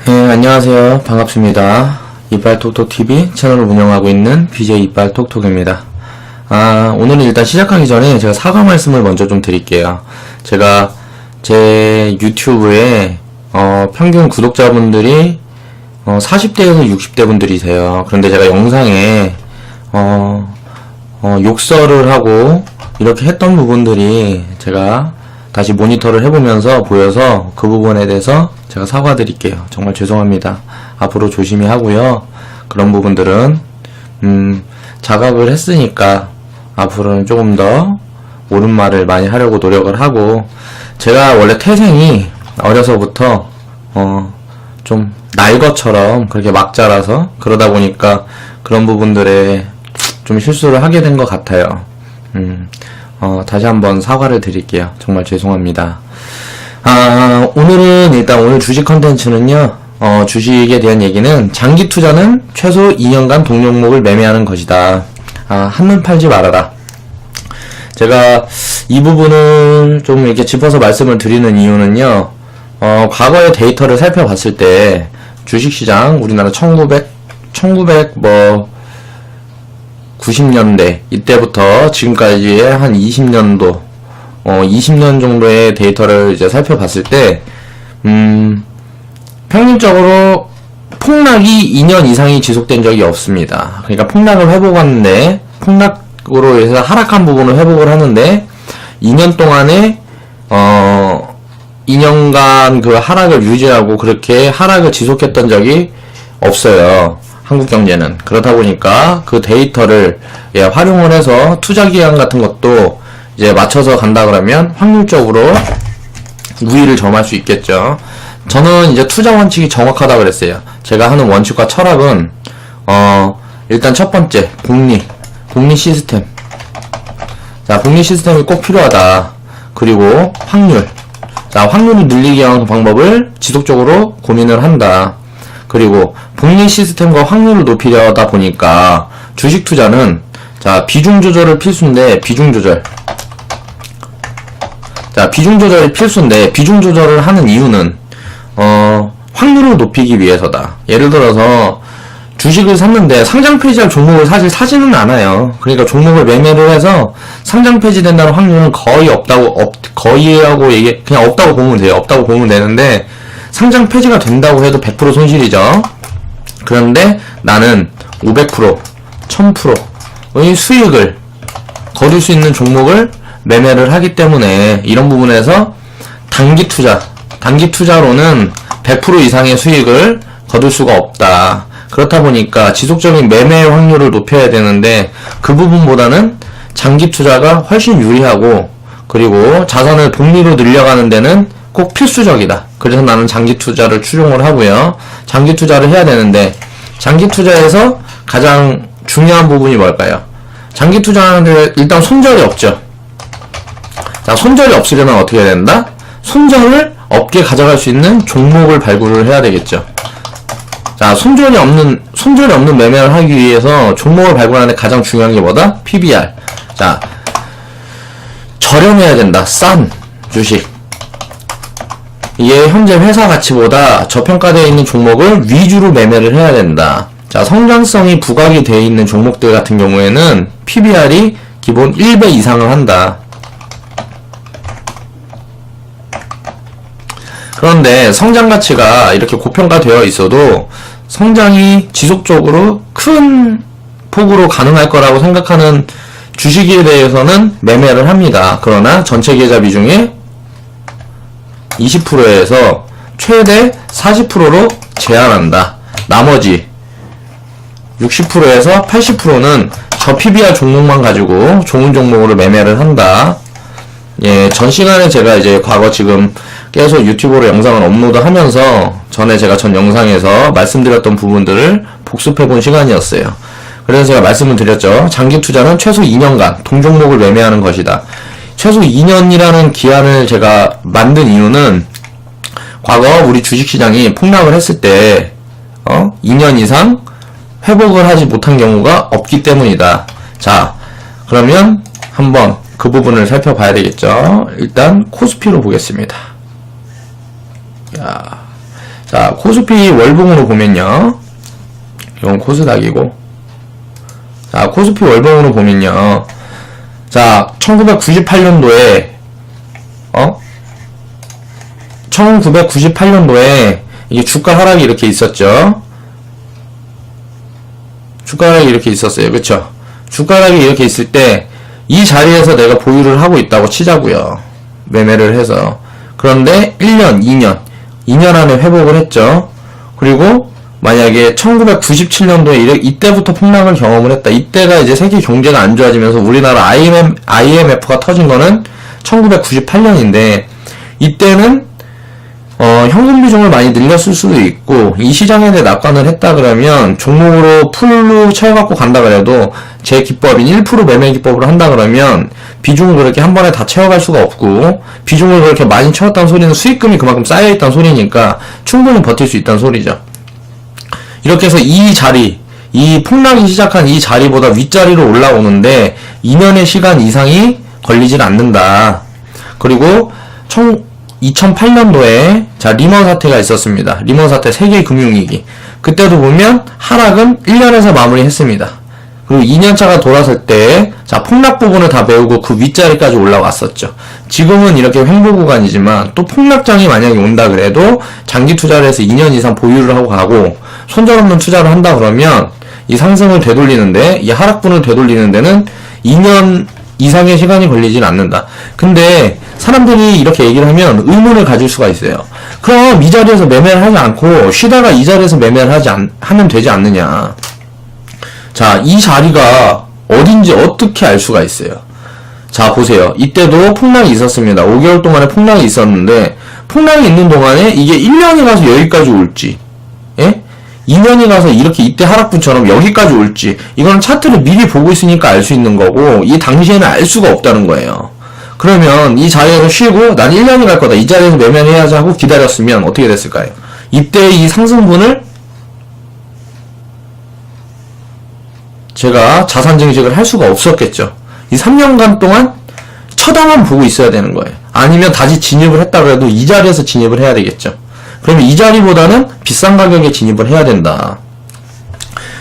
네, 안녕하세요. 반갑습니다. 이빨톡톡TV 채널을 운영하고 있는 BJ 이빨톡톡입니다. 오늘은 일단 시작하기 전에 제가 사과 말씀을 먼저 좀 드릴게요. 제가 제 유튜브에 평균 구독자분들이 40대에서 60대 분들이세요. 그런데 제가 영상에 욕설을 하고 이렇게 했던 부분들이 제가 다시 모니터를 해보면서 보여서 그 부분에 대해서 제가 사과드릴게요. 정말 죄송합니다. 앞으로 조심히 하고요. 그런 부분들은 자각을 했으니까 앞으로는 조금 더 옳은 말을 많이 하려고 노력을 하고, 제가 원래 태생이 어려서부터 좀 날것처럼 그렇게 막 자라서 그러다 보니까 그런 부분들에 좀 실수를 하게 된 것 같아요. 다시 한번 사과를 드릴게요. 정말 죄송합니다. 오늘은 일단 오늘 주식 컨텐츠는요, 주식에 대한 얘기는 장기 투자는 최소 2년간 동종목을 매매하는 것이다. 한눈 팔지 말아라. 제가 이 부분을 좀 이렇게 짚어서 말씀을 드리는 이유는요, 과거의 데이터를 살펴봤을 때 주식시장 우리나라 1990년대 이때부터 지금까지의 한 20년도 20년 정도의 데이터를 이제 살펴봤을 때 평균적으로 폭락이 2년 이상이 지속된 적이 없습니다. 그러니까 폭락을 회복하는데, 폭락으로 해서 하락한 부분을 회복을 하는데 2년 동안에 2년간 그 하락을 유지하고 그렇게 하락을 지속했던 적이 없어요. 한국 경제는. 그렇다 보니까 그 데이터를 활용을 해서 투자 기간 같은 것도 이제 맞춰서 간다 그러면 확률적으로 우위를 점할 수 있겠죠. 저는 이제 투자 원칙이 정확하다 그랬어요. 제가 하는 원칙과 철학은 일단 첫 번째 복리 시스템. 자, 복리 시스템이 꼭 필요하다. 그리고 확률. 자, 확률을 늘리기 위한 방법을 지속적으로 고민을 한다. 그리고 복리 시스템과 확률을 높이려다 보니까 주식 투자는, 자, 비중 조절을 필수인데, 비중 조절이 필수인데, 비중 조절을 하는 이유는 확률을 높이기 위해서다. 예를 들어서 주식을 샀는데 상장 폐지할 종목을 사실 사지는 않아요. 그러니까 종목을 매매를 해서 상장 폐지된다는 확률은 거의 없다고, 그냥 없다고 보면 돼요. 없다고 보면 되는데, 상장 폐지가 된다고 해도 100% 손실이죠. 그런데 나는 500%, 1000%의 수익을 거둘 수 있는 종목을 매매를 하기 때문에, 이런 부분에서 단기 투자로는 100% 이상의 수익을 거둘 수가 없다. 그렇다 보니까 지속적인 매매 확률을 높여야 되는데, 그 부분보다는 장기 투자가 훨씬 유리하고, 그리고 자산을 복리로 늘려가는 데는 꼭 필수적이다. 그래서 나는 장기 투자를 추종을 하고요. 장기 투자를 해야 되는데, 장기 투자에서 가장 중요한 부분이 뭘까요? 장기 투자하는데 일단 손절이 없죠. 자, 손절이 없으려면 어떻게 해야 된다? 손절을 없게 가져갈 수 있는 종목을 발굴을 해야 되겠죠. 자, 손절이 없는 매매를 하기 위해서 종목을 발굴하는데 가장 중요한 게 뭐다? PBR. 자, 저렴해야 된다. 싼 주식. 이게 현재 회사 가치보다 저평가되어 있는 종목을 위주로 매매를 해야 된다. 자, 성장성이 부각이 되어 있는 종목들 같은 경우에는 PBR이 기본 1배 이상을 한다. 그런데 성장 가치가 이렇게 고평가되어 있어도 성장이 지속적으로 큰 폭으로 가능할 거라고 생각하는 주식에 대해서는 매매를 합니다. 그러나 전체 계좌 비중의 20%에서 최대 40%로 제한한다. 나머지 60%에서 80%는 저 PBR 종목만 가지고 좋은 종목으로 매매를 한다. 예, 전 시간에 제가 이제 과거 지금 계속 유튜브로 영상을 업로드하면서 전에 제가 전 영상에서 말씀드렸던 부분들을 복습해본 시간이었어요. 그래서 제가 말씀을 드렸죠. 장기 투자는 최소 2년간 동종목을 매매하는 것이다. 최소 2년이라는 기한을 제가 만든 이유는, 과거 우리 주식시장이 폭락을 했을 때 2년 이상 회복을 하지 못한 경우가 없기 때문이다. 자, 그러면 한번 그 부분을 살펴봐야 되겠죠. 일단 코스피로 보겠습니다. 자, 코스피 월봉으로 보면요. 이건 코스닥이고. 자, 코스피 월봉으로 보면요. 자, 1998년도에, 1998년도에 이게 주가 하락이 이렇게 있었죠. 주가 하락이 이렇게 있었어요. 그쵸? 주가 하락이 이렇게 있을 때, 이 자리에서 내가 보유를 하고 있다고 치자고요. 매매를 해서. 그런데 1년, 2년 안에 회복을 했죠. 그리고 만약에 1997년도에 이때부터 폭락을 경험을 했다. 이때가 이제 세계 경제가 안 좋아지면서 우리나라 IMF가 터진 거는 1998년인데, 이때는 현금 비중을 많이 늘렸을 수도 있고, 이 시장에 대해 낙관을 했다 그러면 종목으로 풀로 채워갖고 간다 그래도 제 기법인 1% 매매 기법으로 한다 그러면 비중을 그렇게 한 번에 다 채워갈 수가 없고, 비중을 그렇게 많이 채웠다는 소리는 수익금이 그만큼 쌓여있다는 소리니까 충분히 버틸 수 있다는 소리죠. 이렇게 해서 이 자리, 이 폭락이 시작한 이 자리보다 윗자리로 올라오는데 2년의 시간 이상이 걸리질 않는다. 그리고 2008년도에 자 리먼 사태가 있었습니다. 리먼 사태 세계 금융위기. 그때도 보면 하락은 1년에서 마무리했습니다. 그리고 2년차가 돌아설 때 자 폭락 부분을 다 메우고 그 윗자리까지 올라왔었죠. 지금은 이렇게 횡보 구간이지만 또 폭락장이 만약에 온다 그래도 장기 투자를 해서 2년 이상 보유를 하고 가고 손절없는 투자를 한다 그러면 이 상승을 되돌리는데, 이 하락분을 되돌리는 데는 2년 이상의 시간이 걸리진 않는다. 근데 사람들이 이렇게 얘기를 하면 의문을 가질 수가 있어요. 그럼 이 자리에서 매매를 하지 않고 쉬다가 이 자리에서 매매를 하면 되지 않느냐. 자, 이 자리가 어딘지 어떻게 알 수가 있어요. 자, 보세요. 이때도 폭락이 있었습니다. 5개월 동안에 폭락이 있었는데, 폭락이 있는 동안에 이게 1년이 가서 여기까지 올지, 예? 2년이 가서 이렇게 이때 하락분처럼 여기까지 올지, 이건 차트를 미리 보고 있으니까 알 수 있는 거고, 이 당시에는 알 수가 없다는 거예요. 그러면 이 자리에서 쉬고 난 1년이 갈 거다, 이 자리에서 매매를 해야지 하고 기다렸으면 어떻게 됐을까요? 이때 이 상승분을 제가 자산 증식을 할 수가 없었겠죠. 이 3년간 동안 쳐다만 보고 있어야 되는 거예요. 아니면 다시 진입을 했다 그래도 이 자리에서 진입을 해야 되겠죠. 그러면 이 자리보다는 비싼 가격에 진입을 해야 된다.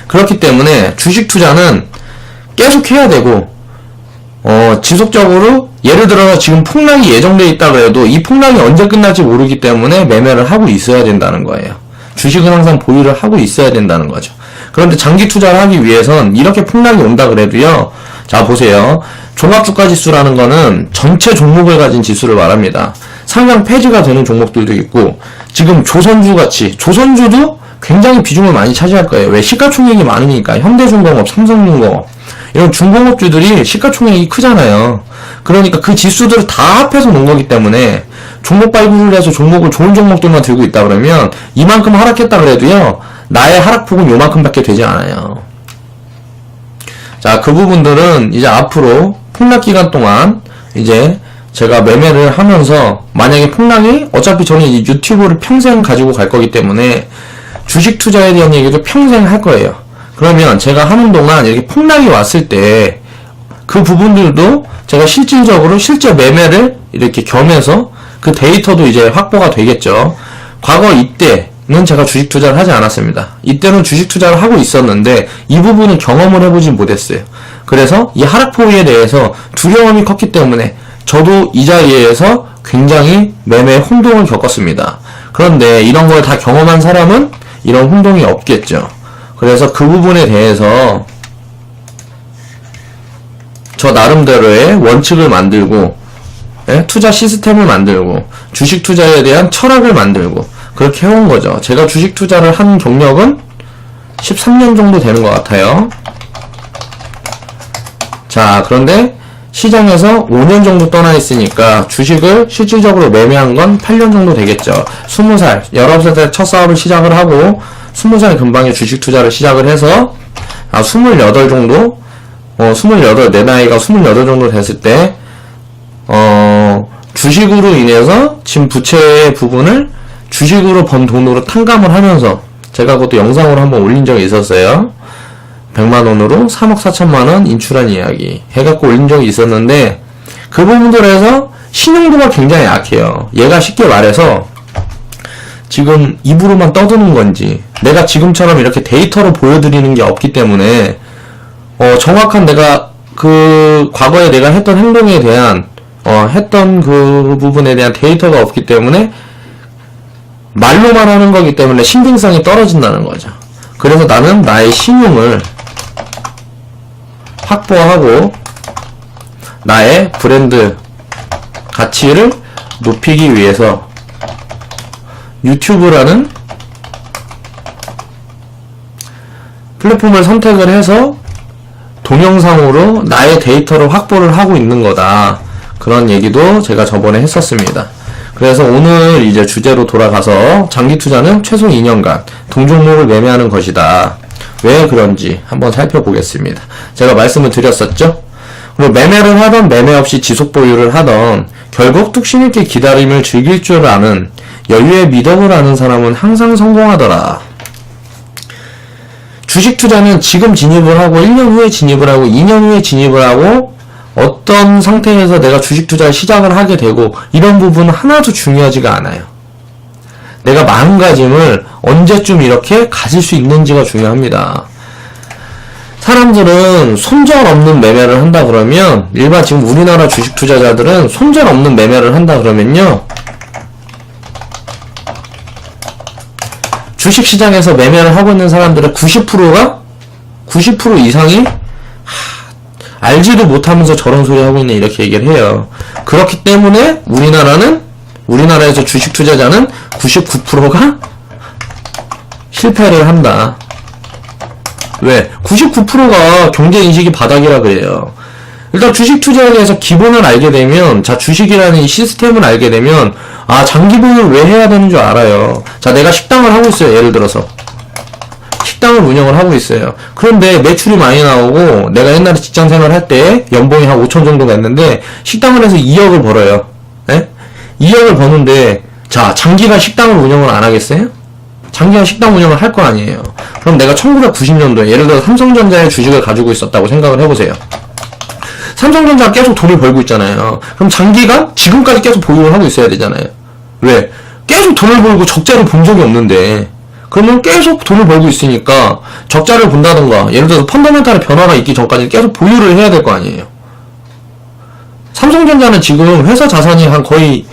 그렇기 때문에 주식 투자는 계속 해야 되고, 지속적으로, 예를 들어서 지금 폭락이 예정되어 있다 그래도 이 폭락이 언제 끝날지 모르기 때문에 매매를 하고 있어야 된다는 거예요. 주식은 항상 보유를 하고 있어야 된다는 거죠. 그런데 장기 투자를 하기 위해선 이렇게 폭락이 온다 그래도요, 자 보세요. 종합주가지수라는 거는 전체 종목을 가진 지수를 말합니다. 상장 폐지가 되는 종목들도 있고, 지금 조선주같이, 조선주도 굉장히 비중을 많이 차지할 거예요. 왜? 시가총액이 많으니까. 현대중공업, 삼성중공업, 이런 중공업주들이 시가총액이 크잖아요. 그러니까 그 지수들을 다 합해서 놓은 거기 때문에 종목 발굴을 해서 종목을 좋은 종목들만 들고 있다 그러면 이만큼 하락했다 그래도요, 나의 하락폭은 요만큼밖에 되지 않아요. 자, 그 부분들은 이제 앞으로 폭락 기간 동안 이제 제가 매매를 하면서, 만약에 폭락이, 어차피 저는 이 유튜브를 평생 가지고 갈 거기 때문에 주식 투자에 대한 얘기를 평생 할 거예요. 그러면 제가 하는 동안 이렇게 폭락이 왔을 때 그 부분들도 제가 실질적으로 실제 매매를 이렇게 겸해서 그 데이터도 이제 확보가 되겠죠. 과거 이때는 제가 주식 투자를 하지 않았습니다. 이때는 주식 투자를 하고 있었는데 이 부분을 경험을 해보진 못했어요. 그래서 이 하락폭에 대해서 두려움이 컸기 때문에 저도 이 자리에서 굉장히 매매 혼동을 겪었습니다. 그런데 이런 걸 다 경험한 사람은 이런 혼동이 없겠죠. 그래서 그 부분에 대해서 저 나름대로의 원칙을 만들고, 투자 시스템을 만들고, 주식 투자에 대한 철학을 만들고, 그렇게 해온 거죠. 제가 주식 투자를 한 경력은 13년 정도 되는 것 같아요. 자, 그런데 시장에서 5년 정도 떠나 있으니까 주식을 실질적으로 매매한 건 8년 정도 되겠죠. 20살, 19살 때 첫 사업을 시작을 하고 20살 근방에 주식 투자를 시작을 해서 28 정도, 28, 내 나이가 28 정도 됐을 때 주식으로 인해서 지금 부채의 부분을 주식으로 번 돈으로 탕감을 하면서, 제가 그것도 영상으로 한번 올린 적이 있었어요. 100만원으로 3억 4천만원 인출한 이야기 해갖고 올린 적이 있었는데, 그 부분들에서 신용도가 굉장히 약해요. 얘가 쉽게 말해서 지금 입으로만 떠드는 건지, 내가 지금처럼 이렇게 데이터로 보여드리는 게 없기 때문에 정확한 내가 그 과거에 내가 했던 행동에 대한 했던 그 부분에 대한 데이터가 없기 때문에 말로만 하는 거기 때문에 신빙성이 떨어진다는 거죠. 그래서 나는 나의 신용을 확보하고 나의 브랜드 가치를 높이기 위해서 유튜브라는 플랫폼을 선택을 해서 동영상으로 나의 데이터를 확보를 하고 있는 거다. 그런 얘기도 제가 저번에 했었습니다. 그래서 오늘 이제 주제로 돌아가서 장기 투자는 최소 2년간 동종목을 매매하는 것이다. 왜 그런지 한번 살펴보겠습니다. 제가 말씀을 드렸었죠? 그리고 매매를 하던 매매 없이 지속 보유를 하던 결국 뚝심 있게 기다림을 즐길 줄 아는 여유의 미덕을 아는 사람은 항상 성공하더라. 주식 투자는 지금 진입을 하고 1년 후에 진입을 하고 2년 후에 진입을 하고 어떤 상태에서 내가 주식 투자를 시작을 하게 되고 이런 부분은 하나도 중요하지가 않아요. 내가 마음가짐을 언제쯤 이렇게 가질 수 있는지가 중요합니다. 사람들은 손절 없는 매매를 한다 그러면 일반 지금 우리나라 주식 투자자들은 손절 없는 매매를 한다 그러면요, 주식시장에서 매매를 하고 있는 사람들의 90% 이상이 알지도 못하면서 저런 소리 하고 있네 이렇게 얘기를 해요. 그렇기 때문에 우리나라에서 주식 투자자는 99%가 실패를 한다. 왜? 99%가 경제인식이 바닥이라 그래요. 일단 주식 투자에 대해서 기본을 알게 되면, 자, 주식이라는 이 시스템을 알게 되면, 장기 보유를 왜 해야 되는 줄 알아요. 자, 내가 식당을 하고 있어요. 예를 들어서. 식당을 운영을 하고 있어요. 그런데 매출이 많이 나오고, 내가 옛날에 직장 생활 할 때 연봉이 한 5천 정도가 있는데, 식당을 해서 2억을 벌어요. 예? 2억을 버는데, 자, 장기간 식당을 운영을 안 하겠어요? 장기간 식당 운영을 할 거 아니에요. 그럼 내가 1990년도에 예를 들어 삼성전자의 주식을 가지고 있었다고 생각을 해보세요. 삼성전자가 계속 돈을 벌고 있잖아요. 그럼 장기간 지금까지 계속 보유를 하고 있어야 되잖아요. 왜? 계속 돈을 벌고 적자를 본 적이 없는데, 그러면 계속 돈을 벌고 있으니까 적자를 본다던가 예를 들어서 펀더멘탈의 변화가 있기 전까지 계속 보유를 해야 될 거 아니에요. 삼성전자는 지금 회사 자산이 한 거의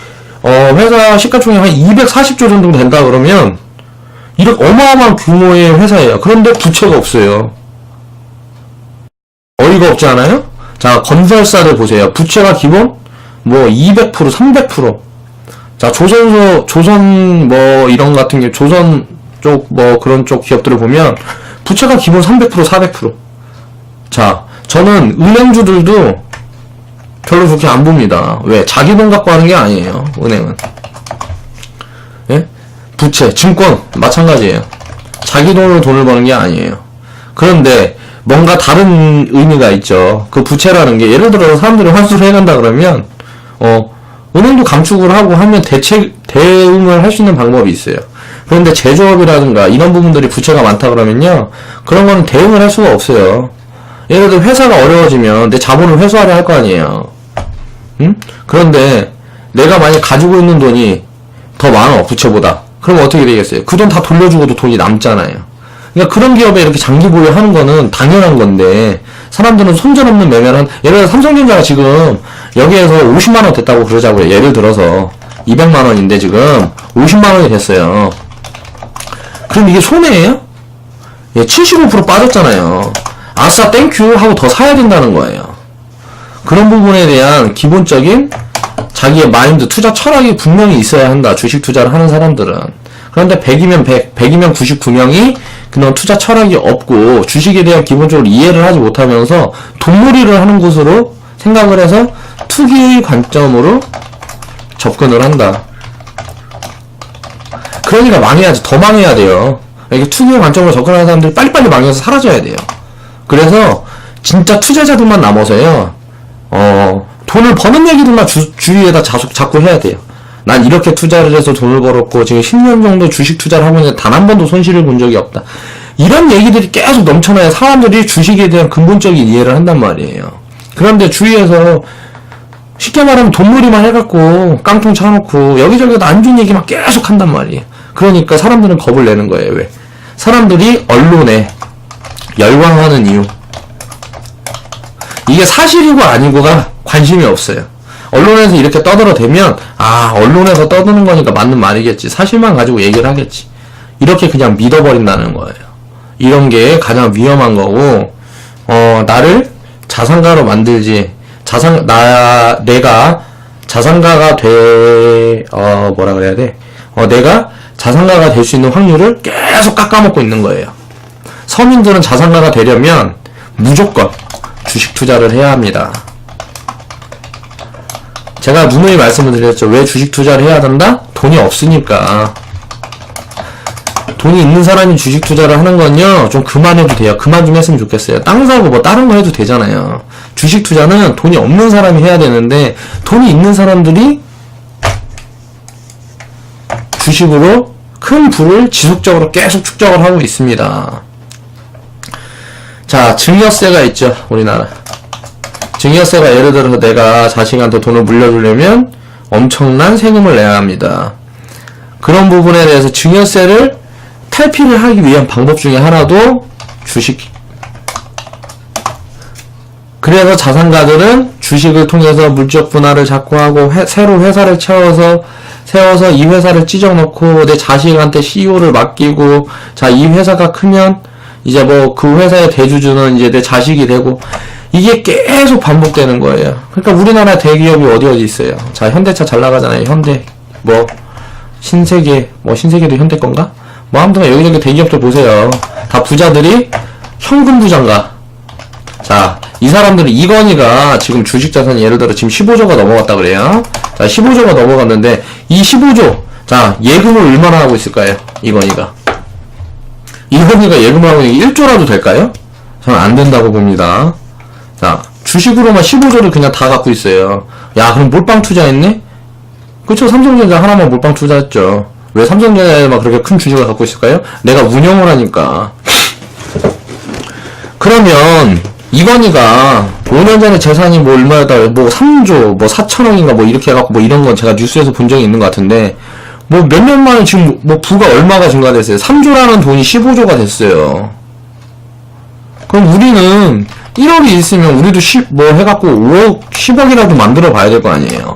회사 시가총액 한 240조 정도 된다 그러면 이렇게 어마어마한 규모의 회사예요. 그런데 부채가 없어요. 어이가 없지 않아요? 자, 건설사를 보세요. 부채가 기본 200%, 300%. 자, 조선 이런 같은 게 조선 쪽 그런 쪽 기업들을 보면 부채가 기본 300%, 400%. 자, 저는 은행주들도 별로 그렇게 안 봅니다. 왜? 자기 돈 갖고 하는 게 아니에요. 은행은. 예? 부채, 증권 마찬가지예요. 자기 돈으로 돈을 버는 게 아니에요. 그런데 뭔가 다른 의미가 있죠. 그 부채라는 게 예를 들어서 사람들이 환수를 해간다 그러면 은행도 감축을 하고 하면 대응을 할 수 있는 방법이 있어요. 그런데 제조업이라든가 이런 부분들이 부채가 많다 그러면요, 그런 거는 대응을 할 수가 없어요. 예를 들어 회사가 어려워지면 내 자본을 회수하려 할 거 아니에요. 응? 그런데 내가 만약 가지고 있는 돈이 더 많아, 부채보다. 그럼 어떻게 되겠어요? 그 돈 다 돌려주고도 돈이 남잖아요. 그러니까 그런 기업에 이렇게 장기 보유하는 거는 당연한 건데, 사람들은 손절 없는 매매를 예를 들어 삼성전자가 지금 여기에서 50만원 됐다고 그러자고요. 예를 들어서 200만원인데 지금 50만원이 됐어요. 그럼 이게 손해예요? 75% 빠졌잖아요. 아싸 땡큐 하고 더 사야 된다는 거예요. 그런 부분에 대한 기본적인 자기의 마인드, 투자 철학이 분명히 있어야 한다. 주식 투자를 하는 사람들은. 그런데 100이면 100, 100이면 99명이 그런 투자 철학이 없고 주식에 대한 기본적으로 이해를 하지 못하면서 돈놀이를 하는 곳으로 생각을 해서 투기 관점으로 접근을 한다. 그러니까 망해야지. 더 망해야 돼요. 이게 투기의 관점으로 접근하는 사람들이 빨리빨리 망해서 사라져야 돼요. 그래서 진짜 투자자들만 남아서요, 돈을 버는 얘기들만 주위에다 자꾸 해야 돼요. 난 이렇게 투자를 해서 돈을 벌었고 지금 10년 정도 주식 투자를 하고 있는데 단 한 번도 손실을 본 적이 없다. 이런 얘기들이 계속 넘쳐나야 사람들이 주식에 대한 근본적인 이해를 한단 말이에요. 그런데 주위에서 쉽게 말하면 돈놀이만 해갖고 깡통 차놓고 여기저기도 안 좋은 얘기만 계속 한단 말이에요. 그러니까 사람들은 겁을 내는 거예요. 왜? 사람들이 언론에 열광하는 이유. 이게 사실이고 아니고가 관심이 없어요. 언론에서 이렇게 떠들어대면 언론에서 떠드는 거니까 맞는 말이겠지. 사실만 가지고 얘기를 하겠지. 이렇게 그냥 믿어버린다는 거예요. 이런 게 가장 위험한 거고, 나를 자산가로 만들지, 내가 자산가가 뭐라 그래야 돼? 내가 자산가가 될 수 있는 확률을 계속 깎아먹고 있는 거예요. 서민들은 자산가가 되려면 무조건 주식 투자를 해야 합니다. 제가 누누이 말씀을 드렸죠. 왜 주식 투자를 해야 된다? 돈이 없으니까. 돈이 있는 사람이 주식 투자를 하는 건요, 좀 그만해도 돼요. 그만 좀 했으면 좋겠어요. 땅 사고 뭐 다른 거 해도 되잖아요. 주식 투자는 돈이 없는 사람이 해야 되는데, 돈이 있는 사람들이 주식으로 큰 부를 지속적으로 계속 축적을 하고 있습니다. 자, 증여세가 있죠, 우리나라. 증여세가 예를 들어서 내가 자식한테 돈을 물려주려면 엄청난 세금을 내야 합니다. 그런 부분에 대해서 증여세를 탈피를 하기 위한 방법 중에 하나도 주식. 그래서 자산가들은 주식을 통해서 물적 분할을 자꾸 하고 새로 회사를 세워서 이 회사를 찢어놓고 내 자식한테 CEO를 맡기고, 자, 이 회사가 크면 이제 뭐 그 회사의 대주주는 이제 내 자식이 되고, 이게 계속 반복되는 거예요. 그러니까 우리나라 대기업이 어디 있어요. 자, 현대차 잘 나가잖아요. 현대, 신세계도 현대 건가? 아무튼 여기저기 대기업들 보세요. 다 부자들이 현금 부자인가. 자, 이 사람들은 이건희가 지금 주식 자산이 예를 들어 지금 15조가 넘어갔다 그래요. 자, 15조가 넘어갔는데 이 15조, 자, 예금을 얼마나 하고 있을까요? 이건희가 예금을 하고 있는 게 1조라도 될까요? 저는 안 된다고 봅니다. 자, 주식으로만 15조를 그냥 다 갖고 있어요. 야, 그럼 몰빵 투자했네? 그쵸, 삼성전자 하나만 몰빵 투자했죠. 왜 삼성전자에만 그렇게 큰 주식을 갖고 있을까요? 내가 운영을 하니까. 그러면 이건희가 5년 전에 재산이 얼마였다, 3조, 4천억인가 이렇게 해갖고 이런 건 제가 뉴스에서 본 적이 있는 것 같은데, 몇 년 만에 지금 부가 얼마가 증가됐어요? 3조라는 돈이 15조가 됐어요. 그럼 우리는 1억이 있으면 우리도 해갖고 5억, 10억이라도 만들어 봐야 될 거 아니에요.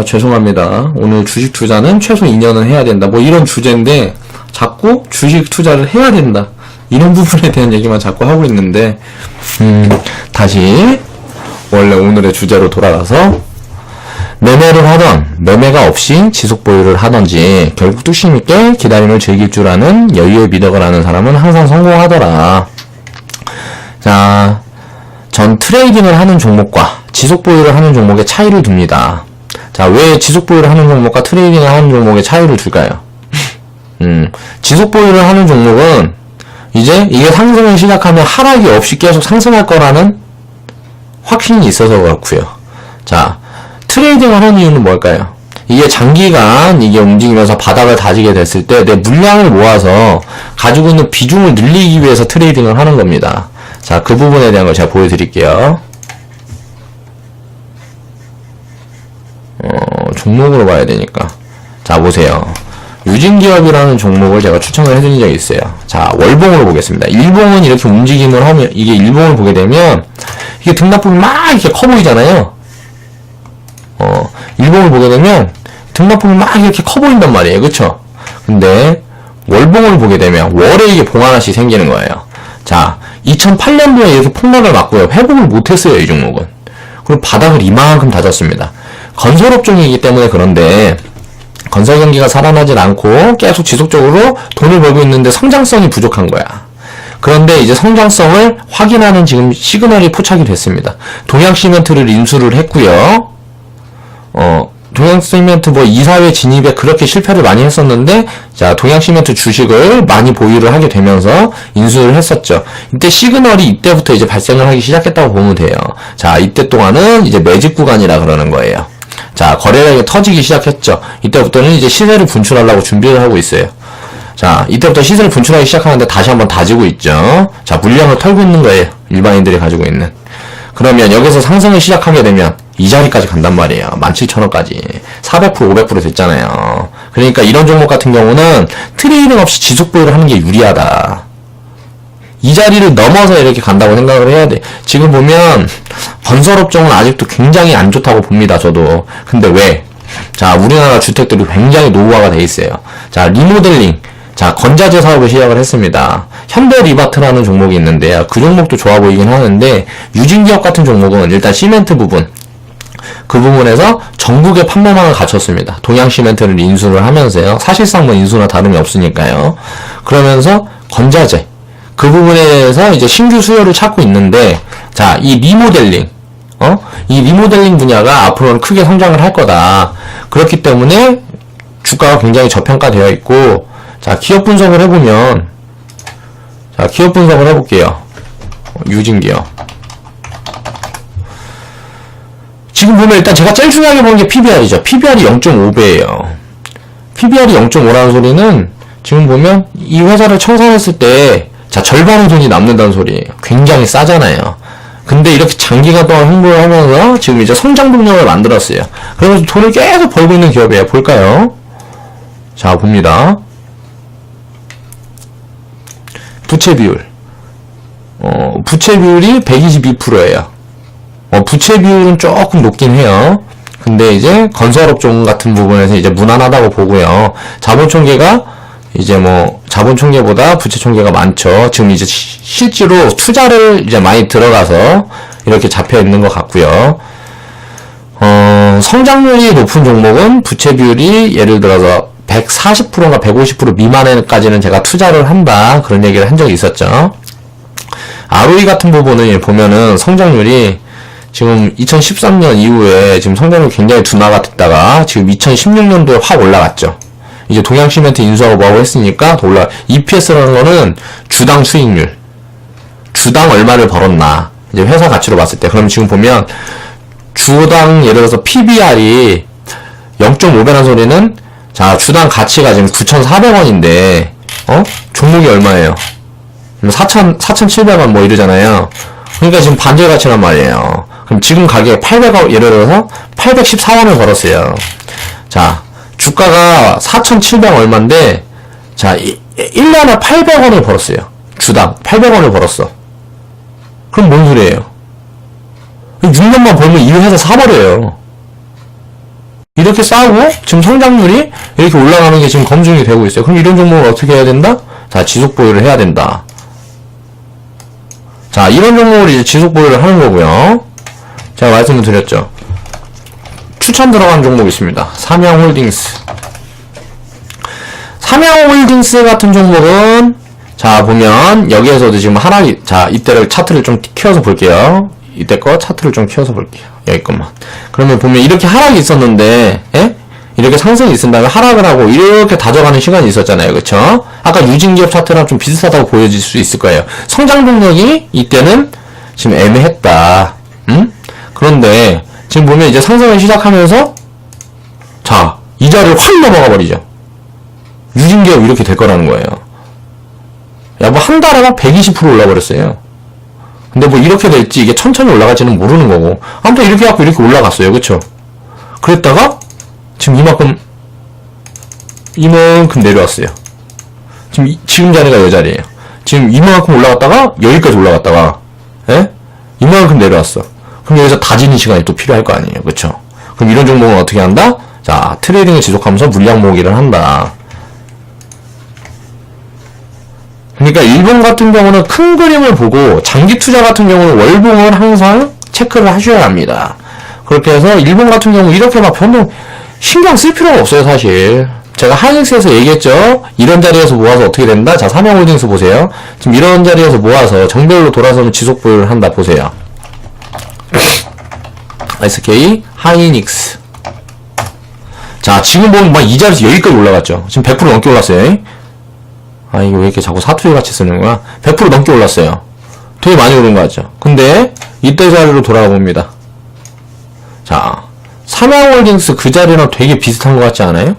죄송합니다. 오늘 주식 투자는 최소 2년은 해야 된다. 이런 주제인데, 자꾸 주식 투자를 해야 된다. 이런 부분에 대한 얘기만 자꾸 하고 있는데, 다시, 원래 오늘의 주제로 돌아가서, 매매를 하던, 매매가 없이 지속 보유를 하던지, 결국 뚝심있게 기다림을 즐길 줄 아는 여유의 미덕을 아는 사람은 항상 성공하더라. 자, 전 트레이딩을 하는 종목과 지속 보유를 하는 종목의 차이를 둡니다. 자, 왜 지속 보유를 하는 종목과 트레이딩을 하는 종목의 차이를 둘까요? 지속 보유를 하는 종목은 이제 이게 상승을 시작하면 하락이 없이 계속 상승할 거라는 확신이 있어서 그렇고요. 자, 트레이딩을 하는 이유는 뭘까요? 이게 장기간 이게 움직이면서 바닥을 다지게 됐을 때 내 물량을 모아서 가지고 있는 비중을 늘리기 위해서 트레이딩을 하는 겁니다. 자, 그 부분에 대한 걸 제가 보여드릴게요. 종목으로 봐야 되니까. 자, 보세요. 유진기업이라는 종목을 제가 추천을 해드린 적이 있어요. 자, 월봉으로 보겠습니다. 일봉은 이렇게 움직임을 하면, 이게 일봉을 보게 되면, 이게 등납부분이 막 이렇게 커 보이잖아요. 일봉을 보게 되면, 등납부분이 막 이렇게 커 보인단 말이에요. 그쵸? 근데, 월봉을 보게 되면, 월에 이게 봉 하나씩 생기는 거예요. 자, 2008년도에 이렇게 폭락을 맞고요. 회복을 못했어요, 이 종목은. 그리고 바닥을 이만큼 다졌습니다. 건설업종이기 때문에 그런데, 건설 경기가 살아나질 않고 계속 지속적으로 돈을 벌고 있는데 성장성이 부족한 거야. 그런데 이제 성장성을 확인하는 지금 시그널이 포착이 됐습니다. 동양시멘트를 인수를 했고요. 동양시멘트 이사회 진입에 그렇게 실패를 많이 했었는데, 자, 동양시멘트 주식을 많이 보유를 하게 되면서 인수를 했었죠. 이때 시그널이 이때부터 이제 발생을 하기 시작했다고 보면 돼요. 자, 이때 동안은 이제 매집 구간이라 그러는 거예요. 자, 거래량이 터지기 시작했죠. 이때부터는 이제 시세를 분출하려고 준비를 하고 있어요. 자, 이때부터 시세를 분출하기 시작하는데 다시 한번 다지고 있죠. 자, 물량을 털고 있는 거예요. 일반인들이 가지고 있는. 그러면 여기서 상승을 시작하게 되면 이 자리까지 간단 말이에요. 17,000원까지. 400%, 500% 됐잖아요. 그러니까 이런 종목 같은 경우는 트레이딩 없이 지속 보유를 하는 게 유리하다. 이 자리를 넘어서 이렇게 간다고 생각을 해야 돼. 지금 보면 건설업종은 아직도 굉장히 안 좋다고 봅니다, 저도. 근데 왜? 자, 우리나라 주택들이 굉장히 노후화가 돼 있어요. 자, 리모델링. 자, 건자재 사업을 시작을 했습니다. 현대리바트라는 종목이 있는데요. 그 종목도 좋아 보이긴 하는데, 유진기업 같은 종목은 일단 시멘트 부분, 그 부분에서 전국의 판매망을 갖췄습니다. 동양시멘트를 인수를 하면서요. 사실상 뭐 인수나 다름이 없으니까요. 그러면서 건자재, 그 부분에 대해서 이제 신규 수요를 찾고 있는데, 자, 이 리모델링, 이 리모델링 분야가 앞으로는 크게 성장을 할 거다. 그렇기 때문에 주가가 굉장히 저평가되어 있고, 자, 기업 분석을 해보면, 자, 기업 분석을 해볼게요. 유진기업. 지금 보면 일단 제가 제일 중요하게 보는 게 PBR이죠. PBR이 0.5배예요. PBR이 0.5라는 소리는 지금 보면 이 회사를 청산했을 때, 자, 절반의 돈이 남는다는 소리예요. 굉장히 싸잖아요. 근데 이렇게 장기간 동안 홍보를 하면서 지금 이제 성장 동력을 만들었어요. 그러면서 돈을 계속 벌고 있는 기업이에요. 볼까요? 자, 봅니다. 부채 비율. 부채 비율이 122%예요. 부채 비율은 조금 높긴 해요. 근데 이제 건설업종 같은 부분에서 이제 무난하다고 보고요. 자본총계가 이제 뭐 자본총계보다 부채총계가 많죠. 지금 이제 실제로 투자를 이제 많이 들어가서 이렇게 잡혀 있는 것 같고요. 성장률이 높은 종목은 부채 비율이 예를 들어서 140%가 150% 미만에까지는 제가 투자를 한다. 그런 얘기를 한 적이 있었죠. ROE 같은 부분을 보면은 성장률이 지금 2013년 이후에 지금 성장률이 굉장히 둔화가 됐다가 지금 2016년도에 확 올라갔죠. 이제 동양시멘트 인수하고 뭐하고 했으니까 더 올라. EPS라는 거는 주당 수익률. 주당 얼마를 벌었나. 이제 회사 가치로 봤을 때. 그럼 지금 보면 주당 예를 들어서 PBR이 0.5배라는 소리는 자, 주당 가치가 지금 9,400원인데 종목이 얼마예요? 4,700원 뭐 이러잖아요. 그러니까 지금 반절 가치란 말이에요. 그럼 지금 가격에 800원, 예를 들어서 814원을 벌었어요. 자, 주가가 4,700 얼마인데, 자, 1년에 800원을 벌었어요. 주당 800원을 벌었어. 그럼 뭔 소리예요? 6년만 벌면 이 회사 사버려요. 이렇게 싸고 지금 성장률이 이렇게 올라가는 게 지금 검증이 되고 있어요. 그럼 이런 종목을 어떻게 해야 된다? 자, 지속 보유를 해야 된다. 자, 이런 종목을 이제 지속 보유를 하는 거고요. 제가 말씀을 드렸죠. 추천 들어간 종목이 있습니다. 삼양홀딩스. 삼양홀딩스 같은 종목은 자, 보면 여기에서도 지금 하락이, 자, 이때를 차트를 좀 키워서 볼게요. 이때 거 차트를 좀 키워서 볼게요. 여기 것만. 그러면 보면 이렇게 하락이 있었는데, 예? 이렇게 상승이 있은 다음에 하락을 하고 이렇게 다져가는 시간이 있었잖아요. 그쵸? 아까 유진기업 차트랑 좀 비슷하다고 보여질 수 있을 거예요. 성장 동력이 이때는 지금 애매했다. 그런데 지금 보면 이제 상승을 시작하면서 자, 이 자리를 확 넘어가 버리죠. 유진기업 이렇게 될 거라는 거예요. 야, 뭐 한 달에 막 120% 올라버렸어요. 근데 뭐 이렇게 될지 이게 천천히 올라갈지는 모르는 거고 아무튼 이렇게 해갖고 이렇게 올라갔어요. 그쵸? 그랬다가 지금 이만큼 내려왔어요. 지금 자리가 이 자리예요. 지금 이만큼 올라갔다가 여기까지 올라갔다가 예? 이만큼 내려왔어. 그럼 여기서 다지는 시간이 또 필요할 거 아니에요. 그쵸? 그럼 이런 종목은 어떻게 한다? 자, 트레이딩을 지속하면서 물량 모으기를 한다. 그러니까 일본 같은 경우는 큰 그림을 보고 장기 투자 같은 경우는 월봉을 항상 체크를 하셔야 합니다. 그렇게 해서 일본 같은 경우 이렇게 막 변동 신경 쓸 필요가 없어요. 사실 제가 하이닉스에서 얘기했죠. 이런 자리에서 모아서 어떻게 된다? 자, 삼양홀딩스 보세요. 지금 이런 자리에서 모아서 정별로 돌아서면 지속 보유를 한다. 보세요. SK 하이닉스. 자, 지금 보면 막 이 자리에서 여기까지 올라갔죠. 지금 100% 넘게 올랐어요. 아, 이거 왜 이렇게 자꾸 사투리 같이 쓰는 거야? 100% 넘게 올랐어요. 되게 많이 오른 거 같죠? 근데 이때 자리로 돌아가 봅니다. 자, 삼양홀딩스 그 자리랑 되게 비슷한 것 같지 않아요?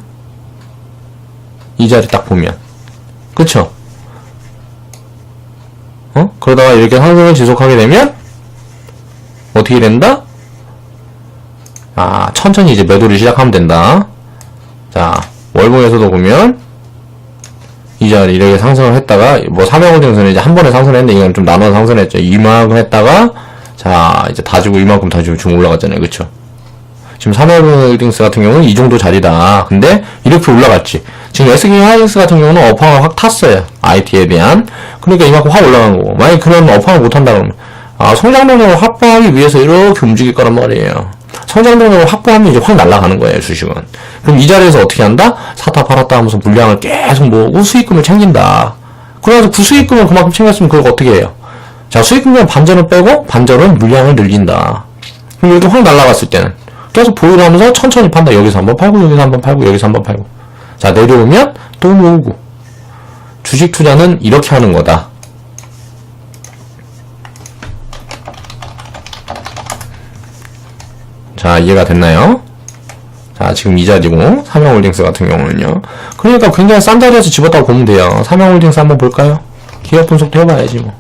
이 자리 딱 보면. 그쵸? 그러다가 이렇게 상승을 지속하게 되면 어떻게 된다? 아, 천천히 이제 매도를 시작하면 된다. 자, 월봉에서도 보면 이 자리 이렇게 상승을 했다가 뭐 삼양호lding스는 이제 한 번에 상승을 했는데 이건 좀 나눠서 상승했죠. 이만큼 했다가 자, 이제 다 주고 이만큼 다 주고 지금 올라갔잖아요. 그쵸? 지금 삼양홀딩스 같은 경우는 이 정도 자리다. 근데 이렇게 올라갔지. 지금 SK하이닉스 같은 경우는 업황을 확 탔어요. IT에 대한. 그러니까 이만큼 확 올라간 거고. 만약에 그런 업황을 못 한다 그러면 아, 성장 동력을 확보하기 위해서 이렇게 움직일 거란 말이에요. 성장 동력을 확보하면 이제 확 날아가는 거예요, 주식은. 그럼 이 자리에서 어떻게 한다? 사다 팔았다 하면서 물량을 계속 모으고 수익금을 챙긴다. 그래서 그 수익금을 그만큼 챙겼으면 그걸 어떻게 해요? 자, 수익금은 반전을 빼고 반전은 물량을 늘린다. 그럼 이렇게 확 날아갔을 때는 계속 보유를 하면서 천천히 판다. 여기서 한번 팔고 여기서 한번 팔고 여기서 한번 팔고. 자, 내려오면 또 모으고. 주식 투자는 이렇게 하는 거다. 자, 이해가 됐나요? 자, 지금 이 자리고 삼양홀딩스 같은 경우는요. 그러니까 굉장히 싼 자리에서 집었다고 보면 돼요. 삼양홀딩스 한번 볼까요? 기업 분석도 해봐야지 뭐.